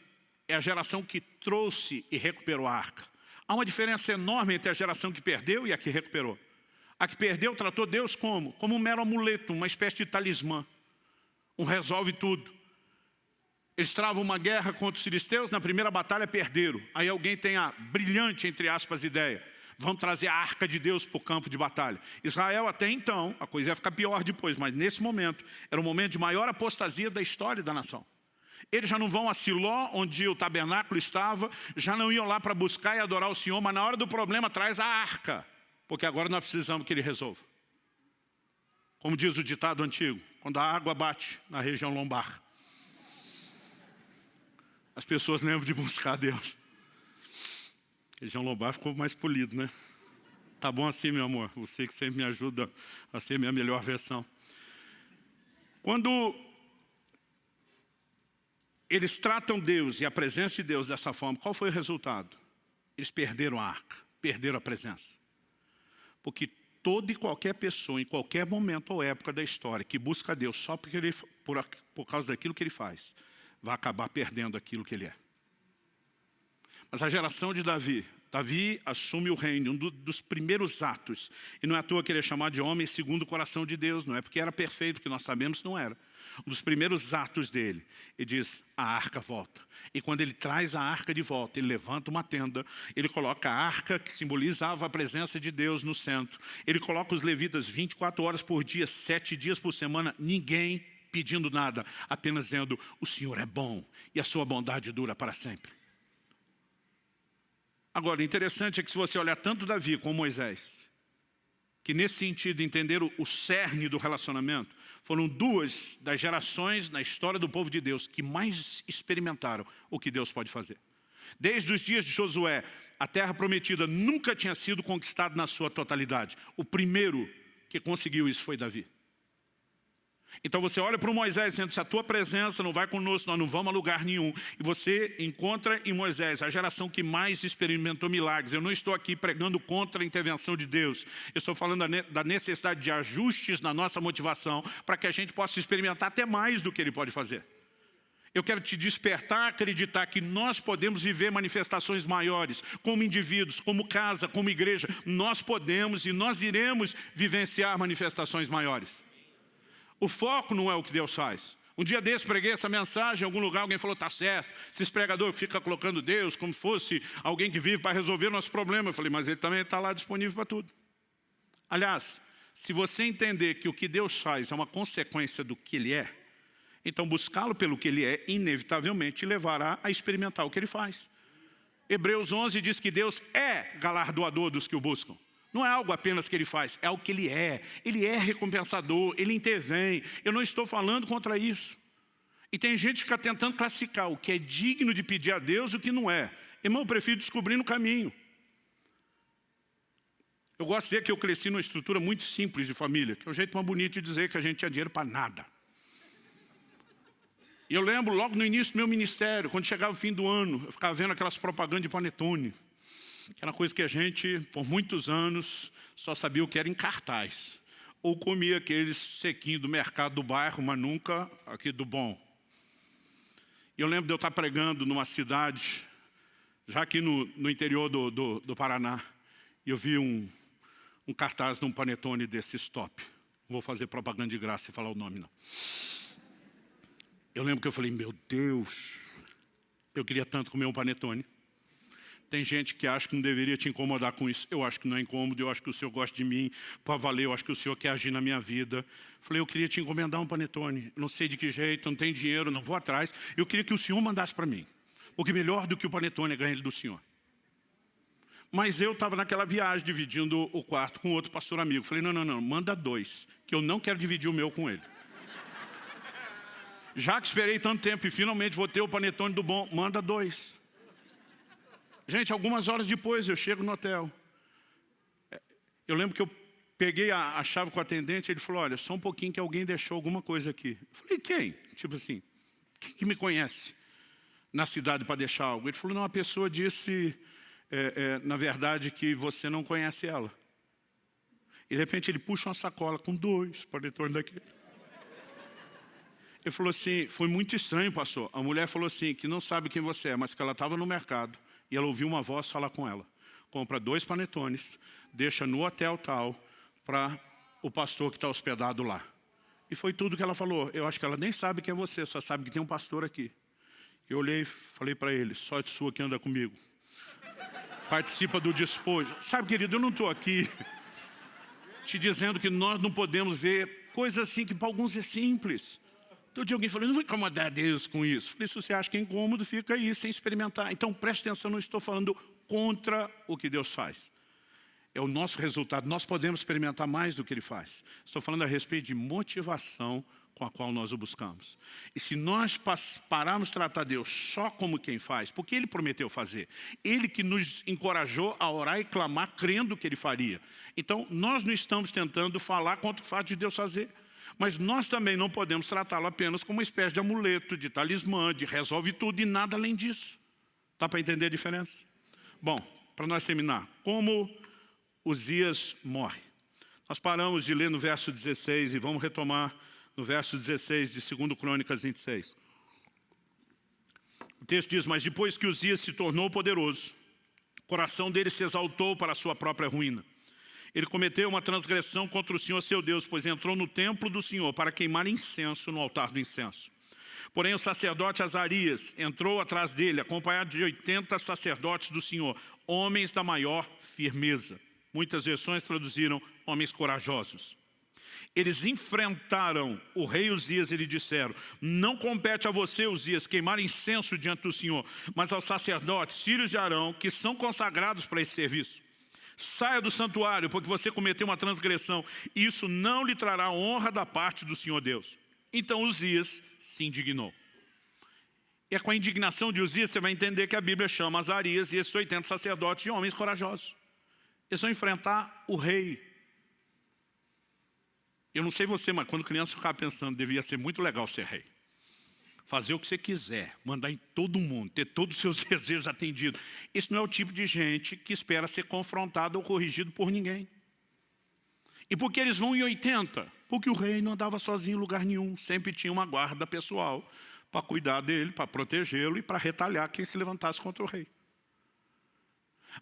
é a geração que trouxe e recuperou a arca. Há uma diferença enorme entre a geração que perdeu e a que recuperou. A que perdeu tratou Deus como? Como um mero amuleto, uma espécie de talismã. Um resolve tudo. Eles travam uma guerra contra os filisteus, na primeira batalha perderam. Aí alguém tem a brilhante, entre aspas, ideia. Vão trazer a arca de Deus para o campo de batalha. Israel até então, a coisa ia ficar pior depois, mas nesse momento, era o momento de maior apostasia da história da nação. Eles já não vão a Siló, onde o tabernáculo estava, já não iam lá para buscar e adorar o Senhor, mas na hora do problema traz a arca, porque agora nós precisamos que Ele resolva. Como diz o ditado antigo, quando a água bate na região lombar, as pessoas lembram de buscar Deus. A região lombar ficou mais polido, né? Tá bom assim, meu amor. Você que sempre me ajuda a ser minha melhor versão. Quando eles tratam Deus e a presença de Deus dessa forma, qual foi o resultado? Eles perderam a arca, perderam a presença. Porque toda e qualquer pessoa, em qualquer momento ou época da história, que busca Deus só porque por causa daquilo que Ele faz, vai acabar perdendo aquilo que Ele é. Mas a geração de Davi assume o reino, um dos primeiros atos. E não é à toa que ele é chamado de homem segundo o coração de Deus, não é porque era perfeito, que nós sabemos que não era. Um dos primeiros atos dele, ele diz, a arca volta. E quando ele traz a arca de volta, ele levanta uma tenda, ele coloca a arca que simbolizava a presença de Deus no centro. Ele coloca os levitas 24 horas por dia, 7 dias por semana, ninguém pedindo nada, apenas dizendo, o Senhor é bom e a sua bondade dura para sempre. Agora, o interessante é que se você olhar tanto Davi como Moisés, que nesse sentido entenderam o cerne do relacionamento, foram duas das gerações na história do povo de Deus que mais experimentaram o que Deus pode fazer. Desde os dias de Josué, a terra prometida nunca tinha sido conquistada na sua totalidade. O primeiro que conseguiu isso foi Davi. Então você olha para o Moisés dizendo, se a tua presença não vai conosco, nós não vamos a lugar nenhum. E você encontra em Moisés a geração que mais experimentou milagres. Eu não estou aqui pregando contra a intervenção de Deus. Eu estou falando da necessidade de ajustes na nossa motivação para que a gente possa experimentar até mais do que Ele pode fazer. Eu quero te despertar a acreditar que nós podemos viver manifestações maiores, como indivíduos, como casa, como igreja. Nós podemos e nós iremos vivenciar manifestações maiores. O foco não é o que Deus faz. Um dia desse preguei essa mensagem em algum lugar, alguém falou, tá certo, esses pregadores ficam colocando Deus como fosse alguém que vive para resolver nosso problema. Eu falei, mas Ele também está lá disponível para tudo. Aliás, se você entender que o que Deus faz é uma consequência do que Ele é, então buscá-lo pelo que Ele é, inevitavelmente te levará a experimentar o que Ele faz. Hebreus 11 diz que Deus é galardoador dos que o buscam. Não é algo apenas que Ele faz, é o que Ele é. Ele é recompensador, Ele intervém. Eu não estou falando contra isso. E tem gente que fica tentando classificar o que é digno de pedir a Deus e o que não é. Irmão, eu prefiro descobrir no caminho. Eu gosto de dizer que eu cresci numa estrutura muito simples de família, que é o jeito mais bonito de dizer que a gente tinha dinheiro para nada. E eu lembro logo no início do meu ministério, quando chegava o fim do ano, eu ficava vendo aquelas propagandas de panetone. Que era uma coisa que a gente, por muitos anos, só sabia o que era em cartaz. Ou comia aqueles sequinhos do mercado do bairro, mas nunca aqui do bom. E eu lembro de eu estar pregando numa cidade, já aqui no interior do Paraná, e eu vi um cartaz de um panetone desse stop. Não vou fazer propaganda de graça e falar o nome, não. Eu lembro que eu falei, meu Deus, eu queria tanto comer um panetone. Tem gente que acha que não deveria te incomodar com isso. Eu acho que não é incômodo, eu acho que o Senhor gosta de mim para valer, eu acho que o Senhor quer agir na minha vida. Falei, eu queria te encomendar um panetone. Eu não sei de que jeito, não tenho dinheiro, não vou atrás. Eu queria que o Senhor mandasse para mim. Porque melhor do que o panetone é ganhar ele do Senhor. Mas eu estava naquela viagem, dividindo o quarto com outro pastor amigo. Falei, não, manda 2, que eu não quero dividir o meu com ele. Já que esperei tanto tempo e finalmente vou ter o panetone do bom, manda 2. Gente, algumas horas depois eu chego no hotel. Eu lembro que eu peguei a chave com o atendente, ele falou, olha, só um pouquinho que alguém deixou alguma coisa aqui. Eu falei, quem? Tipo assim, quem que me conhece na cidade para deixar algo? Ele falou, não, a pessoa disse, na verdade, que você não conhece ela. E de repente ele puxa uma sacola com 2 panetones daquele. Ele falou assim, foi muito estranho, pastor. A mulher falou assim, que não sabe quem você é, mas que ela estava no mercado. E ela ouviu uma voz falar com ela. Compra 2 panetones, deixa no hotel tal, para o pastor que está hospedado lá. E foi tudo que ela falou. Eu acho que ela nem sabe quem é você, só sabe que tem um pastor aqui. Eu olhei e falei para ele, sorte sua que anda comigo. Participa do despojo. Sabe, querido, eu não estou aqui te dizendo que nós não podemos ver coisas assim que para alguns é simples. Todo dia alguém falou, não vou incomodar Deus com isso. Falei, se você acha que é incômodo, fica aí sem experimentar. Então preste atenção, não estou falando contra o que Deus faz. É o nosso resultado, nós podemos experimentar mais do que Ele faz. Estou falando a respeito de motivação com a qual nós o buscamos. E se nós pararmos de tratar Deus só como quem faz, porque Ele prometeu fazer, Ele que nos encorajou a orar e clamar crendo que Ele faria. Então nós não estamos tentando falar contra o fato de Deus fazer. Mas nós também não podemos tratá-lo apenas como uma espécie de amuleto, de talismã, de resolve tudo e nada além disso. Dá para entender a diferença? Bom, para nós terminar, como Uzias morre. Nós paramos de ler no verso 16 e vamos retomar no verso 16 de 2 Crônicas 26. O texto diz, mas depois que Uzias se tornou poderoso, o coração dele se exaltou para a sua própria ruína. Ele cometeu uma transgressão contra o Senhor seu Deus, pois entrou no templo do Senhor para queimar incenso no altar do incenso. Porém o sacerdote Azarias entrou atrás dele, acompanhado de 80 sacerdotes do Senhor, homens da maior firmeza. Muitas versões traduziram homens corajosos. Eles enfrentaram o rei Uzias e lhe disseram, não compete a você, Uzias, queimar incenso diante do Senhor, mas aos sacerdotes, filhos de Arão, que são consagrados para esse serviço. Saia do santuário, porque você cometeu uma transgressão. Isso não lhe trará honra da parte do Senhor Deus. Então Uzias se indignou. E é com a indignação de Uzias você vai entender que a Bíblia chama Azarias e esses 80 sacerdotes de homens corajosos. Eles vão enfrentar o rei. Eu não sei você, mas quando criança eu ficava pensando, devia ser muito legal ser rei. Fazer o que você quiser, mandar em todo mundo, ter todos os seus desejos atendidos. Esse não é o tipo de gente que espera ser confrontado ou corrigido por ninguém. E por que eles vão em 80? Porque o rei não andava sozinho em lugar nenhum. Sempre tinha uma guarda pessoal para cuidar dele, para protegê-lo e para retalhar quem se levantasse contra o rei.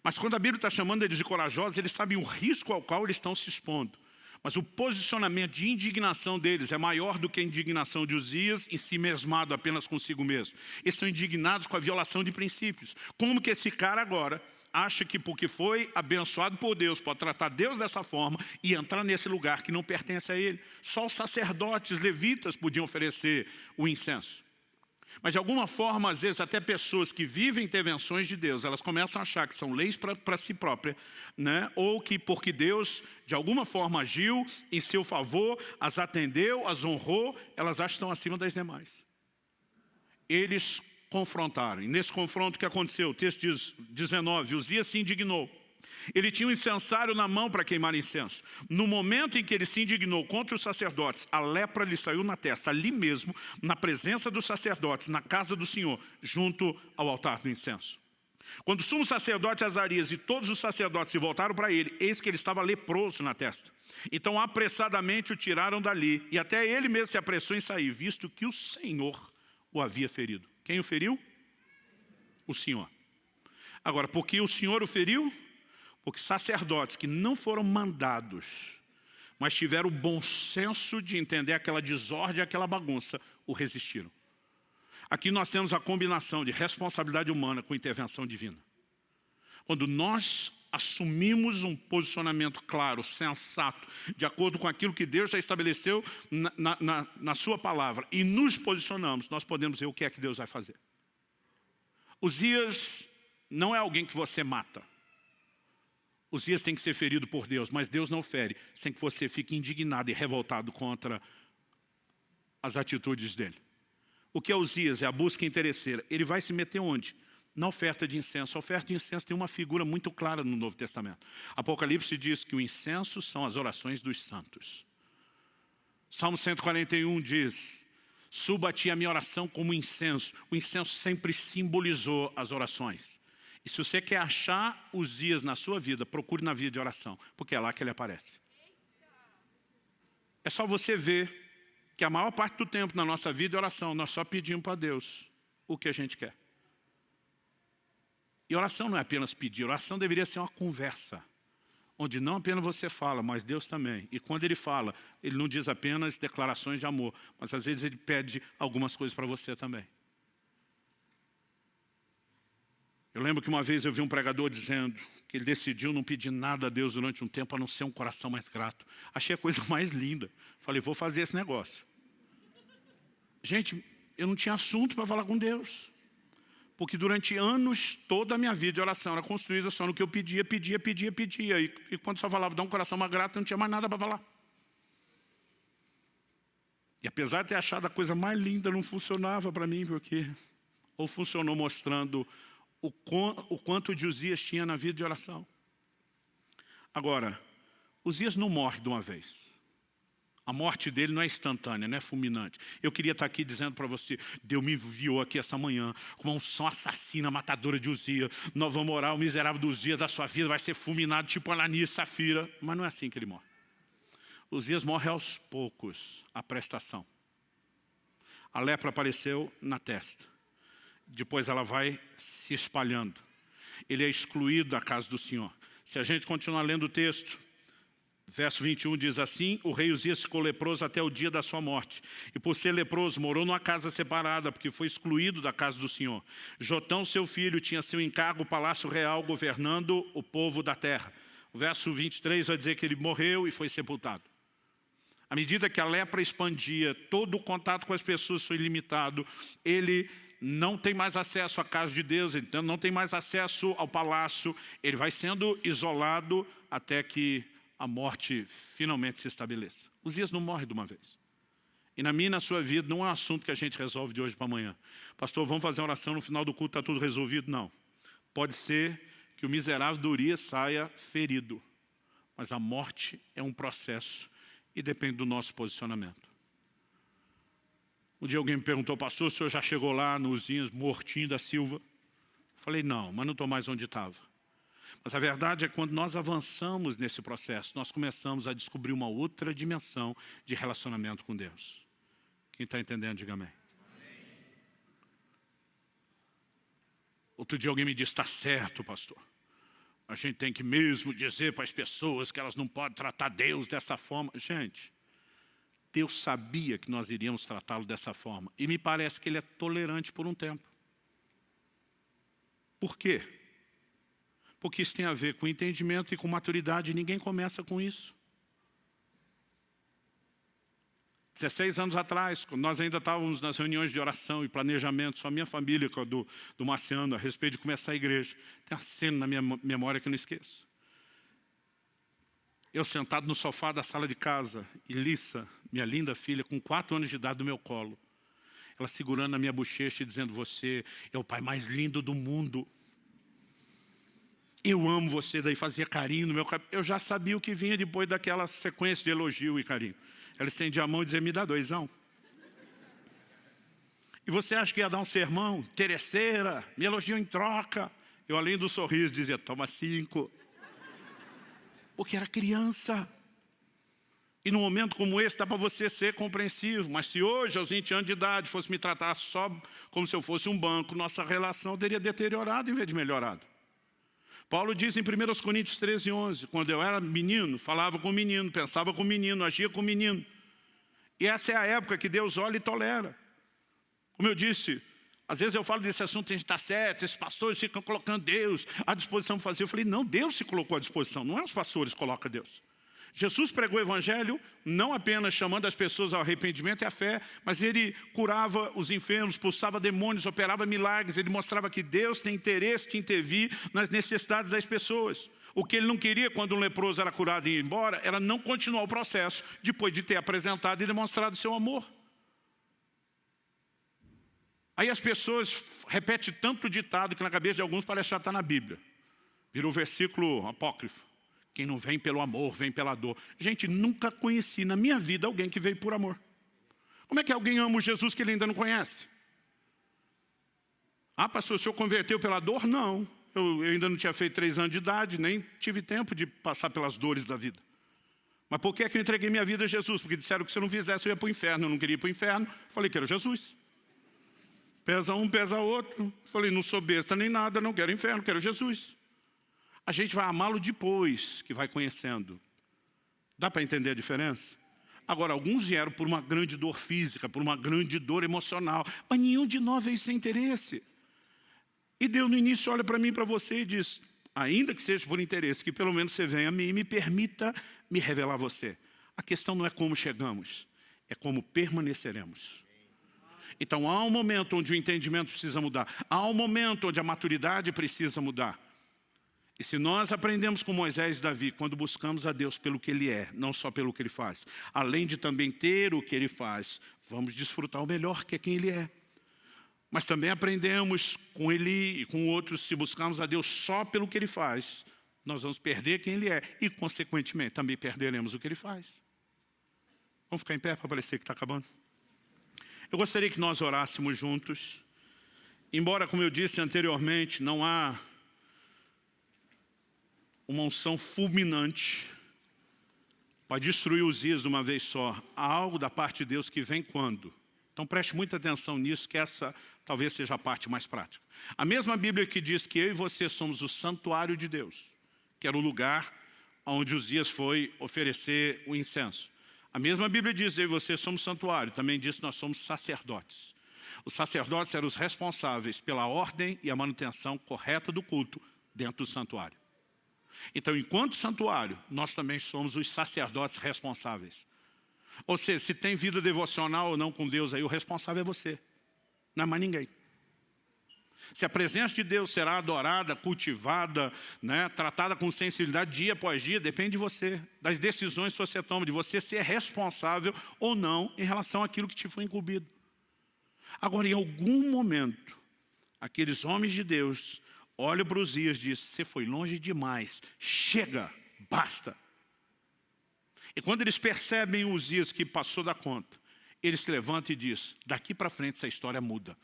Mas quando a Bíblia está chamando eles de corajosos, eles sabem o risco ao qual eles estão se expondo. Mas o posicionamento de indignação deles é maior do que a indignação de Uzias em si mesmado apenas consigo mesmo. Eles são indignados com a violação de princípios. Como que esse cara agora acha que porque foi abençoado por Deus, pode tratar Deus dessa forma e entrar nesse lugar que não pertence a ele? Só os sacerdotes levitas podiam oferecer o incenso. Mas de alguma forma, às vezes, até pessoas que vivem intervenções de Deus, elas começam a achar que são leis para si própria, né? Ou que porque Deus, de alguma forma, agiu em seu favor, as atendeu, as honrou, elas acham que estão acima das demais. Eles confrontaram. E nesse confronto, o que aconteceu? O texto diz, 19, Uzias se indignou. Ele tinha um incensário na mão para queimar incenso. No momento em que ele se indignou contra os sacerdotes, a lepra lhe saiu na testa, ali mesmo, na presença dos sacerdotes, na casa do Senhor, junto ao altar do incenso. Quando o sumo sacerdote Azarias e todos os sacerdotes se voltaram para ele, eis que ele estava leproso na testa. Então apressadamente o tiraram dali, e até ele mesmo se apressou em sair, visto que o Senhor o havia ferido. Quem o feriu? O Senhor. Agora, por que o Senhor o feriu? Porque sacerdotes que não foram mandados, mas tiveram o bom senso de entender aquela desordem, aquela bagunça, o resistiram. Aqui nós temos a combinação de responsabilidade humana com intervenção divina. Quando nós assumimos um posicionamento claro, sensato, de acordo com aquilo que Deus já estabeleceu na sua palavra, e nos posicionamos, nós podemos ver o que é que Deus vai fazer. Uzias não é alguém que você mata. Uzias tem que ser ferido por Deus, mas Deus não fere sem que você fique indignado e revoltado contra as atitudes dele. O que é Uzias? É a busca interesseira. Ele vai se meter onde? Na oferta de incenso. A oferta de incenso tem uma figura muito clara no Novo Testamento. Apocalipse diz que o incenso são as orações dos santos. Salmo 141 diz, suba a ti a minha oração como incenso. O incenso sempre simbolizou as orações. E se você quer achar Uzias na sua vida, procure na vida de oração, porque é lá que ele aparece. É só você ver que a maior parte do tempo na nossa vida é oração, nós só pedimos para Deus o que a gente quer. E oração não é apenas pedir, oração deveria ser uma conversa, onde não apenas você fala, mas Deus também. E quando Ele fala, Ele não diz apenas declarações de amor, mas às vezes Ele pede algumas coisas para você também. Eu lembro que uma vez eu vi um pregador dizendo que ele decidiu não pedir nada a Deus durante um tempo, a não ser um coração mais grato. Achei a coisa mais linda. Falei, vou fazer esse negócio. Gente, eu não tinha assunto para falar com Deus. Porque durante anos, toda a minha vida de oração era construída só no que eu pedia. E quando só falava, dá um coração mais grato, eu não tinha mais nada para falar. E apesar de ter achado a coisa mais linda, não funcionava para mim, porque ou funcionou mostrando o quanto de Uzias tinha na vida de oração. Agora, Uzias não morre de uma vez. A morte dele não é instantânea, não é fulminante. Eu queria estar aqui dizendo para você, Deus me enviou aqui essa manhã com uma unção assassina, matadora de Uzias. Nós vamos orar, o miserável do Uzias da sua vida vai ser fulminado, tipo Ananias e Safira. Mas não é assim que ele morre. Uzias morre aos poucos, a prestação. A lepra apareceu na testa. Depois ela vai se espalhando. Ele é excluído da casa do Senhor. Se a gente continuar lendo o texto, verso 21 diz assim, o rei Uzias ficou leproso até o dia da sua morte. E por ser leproso, morou numa casa separada, porque foi excluído da casa do Senhor. Jotão, seu filho, tinha seu encargo, o palácio real, governando o povo da terra. O verso 23 vai dizer que ele morreu e foi sepultado. À medida que a lepra expandia, todo o contato com as pessoas foi limitado. Ele não tem mais acesso à casa de Deus, então não tem mais acesso ao palácio. Ele vai sendo isolado até que a morte finalmente se estabeleça. Uzias não morre de uma vez. E na minha e na sua vida não é um assunto que a gente resolve de hoje para amanhã. Pastor, vamos fazer uma oração no final do culto, está tudo resolvido? Não. Pode ser que o miserável do Urias saia ferido. Mas a morte é um processo e depende do nosso posicionamento. Um dia alguém me perguntou, pastor, o senhor já chegou lá no Uzias mortinho da Silva? Falei, não, mas não estou mais onde estava. Mas a verdade é que quando nós avançamos nesse processo, nós começamos a descobrir uma outra dimensão de relacionamento com Deus. Quem está entendendo, diga amém. Outro dia alguém me disse, está certo, pastor. A gente tem que mesmo dizer para as pessoas que elas não podem tratar Deus dessa forma. Gente, Deus sabia que nós iríamos tratá-lo dessa forma. E me parece que Ele é tolerante por um tempo. Por quê? Porque isso tem a ver com entendimento e com maturidade. E ninguém começa com isso. 16 anos atrás, quando nós ainda estávamos nas reuniões de oração e planejamento, só a minha família, do Marciano, a respeito de começar a igreja, tem uma cena na minha memória que eu não esqueço. Eu sentado no sofá da sala de casa, e Lissa, minha linda filha, com 4 anos de idade no meu colo, ela segurando na minha bochecha e dizendo, você é o pai mais lindo do mundo. Eu amo você, daí fazia carinho no meu cabelo. Eu já sabia o que vinha depois daquela sequência de elogio e carinho. Ela estendia a mão e dizia, me dá 2. E você acha que ia dar um sermão? Interesseira, me elogiou em troca. Eu, além do sorriso, dizia, toma 5. Porque era criança. E num momento como esse, dá para você ser compreensivo. Mas se hoje, aos 20 anos de idade, fosse me tratar só como se eu fosse um banco, nossa relação teria deteriorado em vez de melhorado. Paulo diz em 1 Coríntios 13:11, quando eu era menino, falava com o menino, pensava com o menino, agia com o menino. E essa é a época que Deus olha e tolera. Como eu disse, às vezes eu falo desse assunto, a gente está certo, esses pastores ficam colocando Deus à disposição para fazer. Eu falei, não, Deus se colocou à disposição, não é os pastores que colocam Deus. Jesus pregou o evangelho não apenas chamando as pessoas ao arrependimento e à fé, mas ele curava os enfermos, expulsava demônios, operava milagres. Ele mostrava que Deus tem interesse de intervir nas necessidades das pessoas. O que ele não queria quando um leproso era curado e ia embora, era não continuar o processo depois de ter apresentado e demonstrado seu amor. Aí as pessoas repetem tanto ditado que na cabeça de alguns parece que já está na Bíblia. Virou versículo apócrifo. Quem não vem pelo amor, vem pela dor. Gente, nunca conheci na minha vida alguém que veio por amor. Como é que alguém ama o Jesus que ele ainda não conhece? Ah, pastor, o senhor converteu pela dor? Não. Eu ainda não tinha feito 3 anos de idade, nem tive tempo de passar pelas dores da vida. Mas por que é que eu entreguei minha vida a Jesus? Porque disseram que se eu não fizesse eu ia para o inferno. Eu não queria ir para o inferno. Falei que era Jesus. Pesa um, pesa outro. Falei, não sou besta nem nada, não quero inferno, quero Jesus. A gente vai amá-lo depois que vai conhecendo. Dá para entender a diferença? Agora, alguns vieram por uma grande dor física, por uma grande dor emocional, mas nenhum de nós veio sem interesse. E Deus no início olha para mim e para você e diz, ainda que seja por interesse, que pelo menos você venha a mim e me permita me revelar a você. A questão não é como chegamos, é como permaneceremos. Então há um momento onde o entendimento precisa mudar, há um momento onde a maturidade precisa mudar. E se nós aprendemos com Moisés e Davi, quando buscamos a Deus pelo que Ele é, não só pelo que Ele faz, além de também ter o que Ele faz, vamos desfrutar o melhor que é quem Ele é. Mas também aprendemos com Ele e com outros, se buscarmos a Deus só pelo que Ele faz, nós vamos perder quem Ele é e, consequentemente, também perderemos o que Ele faz. Vamos ficar em pé para parecer que está acabando? Eu gostaria que nós orássemos juntos. Embora, como eu disse anteriormente, não há uma unção fulminante para destruir Uzias de uma vez só. Há algo da parte de Deus que vem quando? Então preste muita atenção nisso, que essa talvez seja a parte mais prática. A mesma Bíblia que diz que eu e você somos o santuário de Deus, que era o lugar onde Uzias foi oferecer o incenso. A mesma Bíblia diz que eu e você somos santuário, também diz que nós somos sacerdotes. Os sacerdotes eram os responsáveis pela ordem e a manutenção correta do culto dentro do santuário. Então, enquanto santuário, nós também somos os sacerdotes responsáveis. Ou seja, se tem vida devocional ou não com Deus, aí o responsável é você, não é mais ninguém. Se a presença de Deus será adorada, cultivada, né, tratada com sensibilidade dia após dia, depende de você, das decisões que você toma, de você ser responsável ou não em relação àquilo que te foi incumbido. Agora, em algum momento, aqueles homens de Deus olham para Uzias e dizem: você foi longe demais, chega, basta. E quando eles percebem Uzias que passou da conta, eles se levantam e dizem: daqui para frente essa história muda.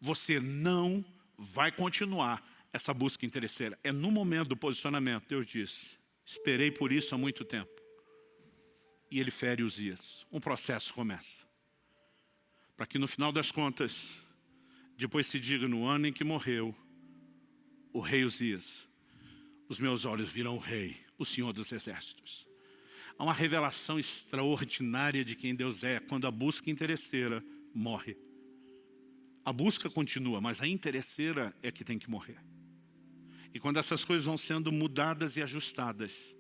Você não vai continuar essa busca interesseira. É no momento do posicionamento, Deus diz: esperei por isso há muito tempo. E ele fere Uzias. Um processo começa. Para que no final das contas, depois se diga: no ano em que morreu o rei Uzias, os meus olhos viram o rei, o Senhor dos Exércitos. Há uma revelação extraordinária de quem Deus é quando a busca interesseira morre. A busca continua, mas a interesseira é que tem que morrer. E quando essas coisas vão sendo mudadas e ajustadas,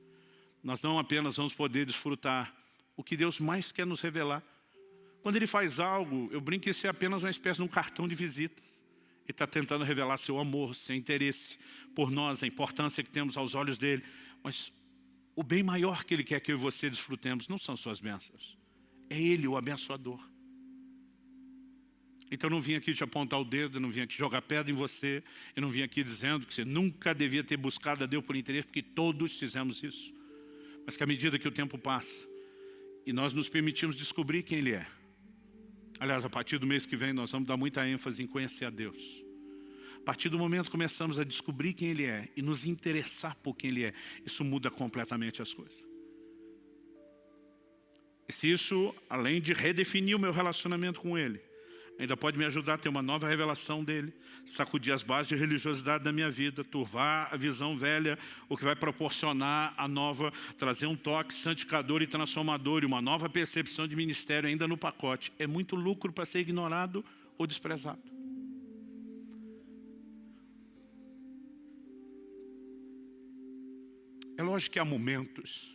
nós não apenas vamos poder desfrutar o que Deus mais quer nos revelar. Quando Ele faz algo, eu brinco que isso é apenas uma espécie de um cartão de visitas. Ele está tentando revelar seu amor, seu interesse por nós, a importância que temos aos olhos dEle. Mas o bem maior que Ele quer que eu e você desfrutemos não são suas bênçãos. É Ele o abençoador. Então eu não vim aqui te apontar o dedo, eu não vim aqui jogar pedra em você, eu não vim aqui dizendo que você nunca devia ter buscado a Deus por interesse, porque todos fizemos isso. Mas que à medida que o tempo passa e nós nos permitimos descobrir quem Ele é. Aliás, a partir do mês que vem nós vamos dar muita ênfase em conhecer a Deus. A partir do momento que começamos a descobrir quem Ele é e nos interessar por quem Ele é, isso muda completamente as coisas. E se isso, além de redefinir o meu relacionamento com Ele, ainda pode me ajudar a ter uma nova revelação dEle, sacudir as bases de religiosidade da minha vida, turvar a visão velha, o que vai proporcionar a nova, trazer um toque santificador e transformador e uma nova percepção de ministério ainda no pacote. É muito lucro para ser ignorado ou desprezado. É lógico que há momentos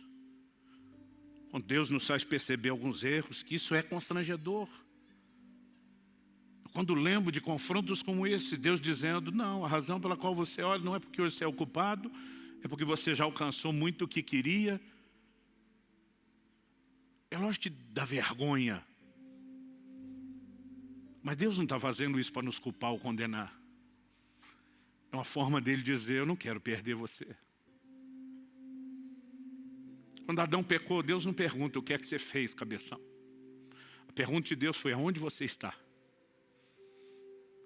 quando Deus nos faz perceber alguns erros, que isso é constrangedor. Quando lembro de confrontos como esse, Deus dizendo: não, a razão pela qual você olha não é porque você é ocupado, é porque você já alcançou muito o que queria. É lógico que dá vergonha. Mas Deus não está fazendo isso para nos culpar ou condenar. É uma forma dele dizer: eu não quero perder você. Quando Adão pecou, Deus não pergunta o que é que você fez, cabeção. A pergunta de Deus foi: aonde você está?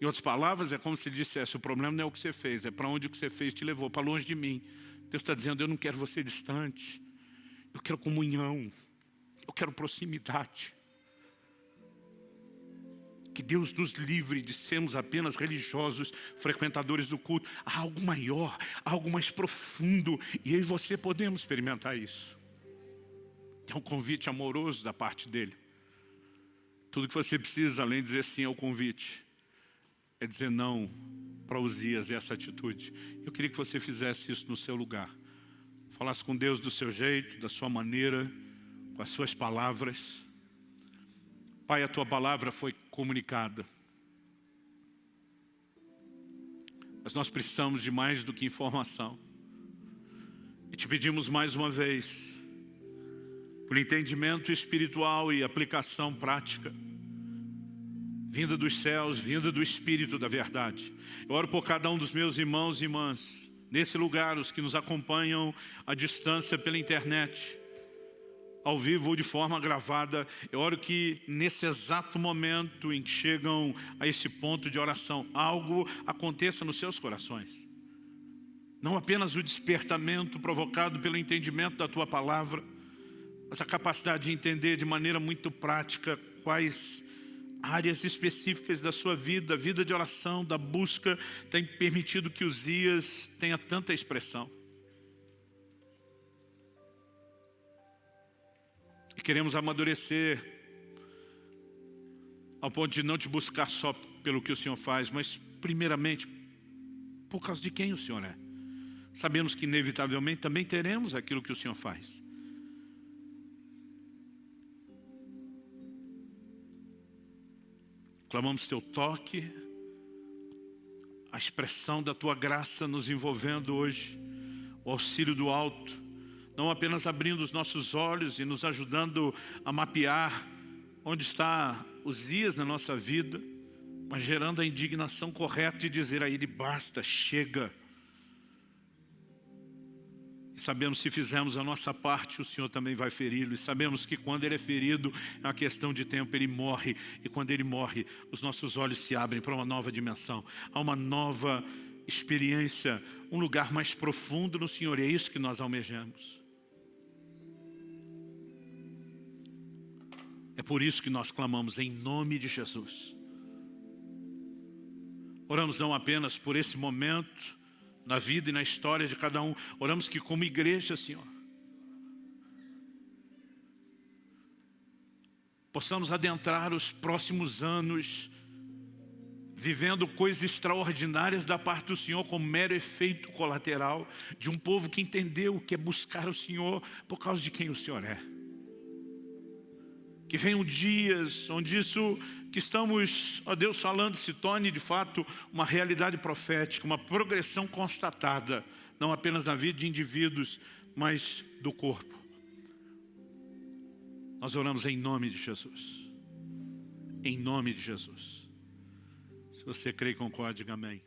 Em outras palavras, é como se ele dissesse: o problema não é o que você fez, é para onde o que você fez te levou, para longe de mim. Deus está dizendo: eu não quero você distante, eu quero comunhão, eu quero proximidade. Que Deus nos livre de sermos apenas religiosos, frequentadores do culto. Há algo maior, há algo mais profundo, e eu e você podemos experimentar isso. É um convite amoroso da parte dele. Tudo que você precisa, além de dizer sim ao convite, é dizer não para Uzias e essa atitude. Eu queria que você fizesse isso no seu lugar. Falasse com Deus do seu jeito, da sua maneira, com as suas palavras. Pai, a tua palavra foi comunicada. Mas nós precisamos de mais do que informação. E te pedimos mais uma vez, por entendimento espiritual e aplicação prática, vinda dos céus, vinda do Espírito da verdade. Eu oro por cada um dos meus irmãos e irmãs, nesse lugar, os que nos acompanham à distância pela internet, ao vivo ou de forma gravada. Eu oro que nesse exato momento em que chegam a esse ponto de oração, algo aconteça nos seus corações. Não apenas o despertamento provocado pelo entendimento da tua palavra, mas a capacidade de entender de maneira muito prática quais áreas específicas da sua vida, a vida de oração, da busca, tem permitido que Uzias tenha tanta expressão. E queremos amadurecer ao ponto de não te buscar só pelo que o Senhor faz, mas primeiramente por causa de quem o Senhor é. Sabemos que inevitavelmente também teremos aquilo que o Senhor faz. Clamamos Teu toque, a expressão da Tua graça nos envolvendo hoje, o auxílio do alto, não apenas abrindo os nossos olhos e nos ajudando a mapear onde estão os dias na nossa vida, mas gerando a indignação correta de dizer a Ele, basta, chega. E sabemos, se fizermos a nossa parte, o Senhor também vai feri-lo. E sabemos que quando Ele é ferido, é uma questão de tempo, Ele morre. E quando Ele morre, os nossos olhos se abrem para uma nova dimensão. Há uma nova experiência, um lugar mais profundo no Senhor. E é isso que nós almejamos. É por isso que nós clamamos em nome de Jesus. Oramos não apenas por esse momento, na vida e na história de cada um. Oramos que como igreja, Senhor, possamos adentrar os próximos anos, vivendo coisas extraordinárias da parte do Senhor, como mero efeito colateral de um povo que entendeu o que é buscar o Senhor por causa de quem o Senhor é. Que venham dias onde isso que estamos, ó Deus, falando se torne de fato uma realidade profética, uma progressão constatada, não apenas na vida de indivíduos, mas do corpo. Nós oramos em nome de Jesus. Em nome de Jesus. Se você crê e concorda, diga amém.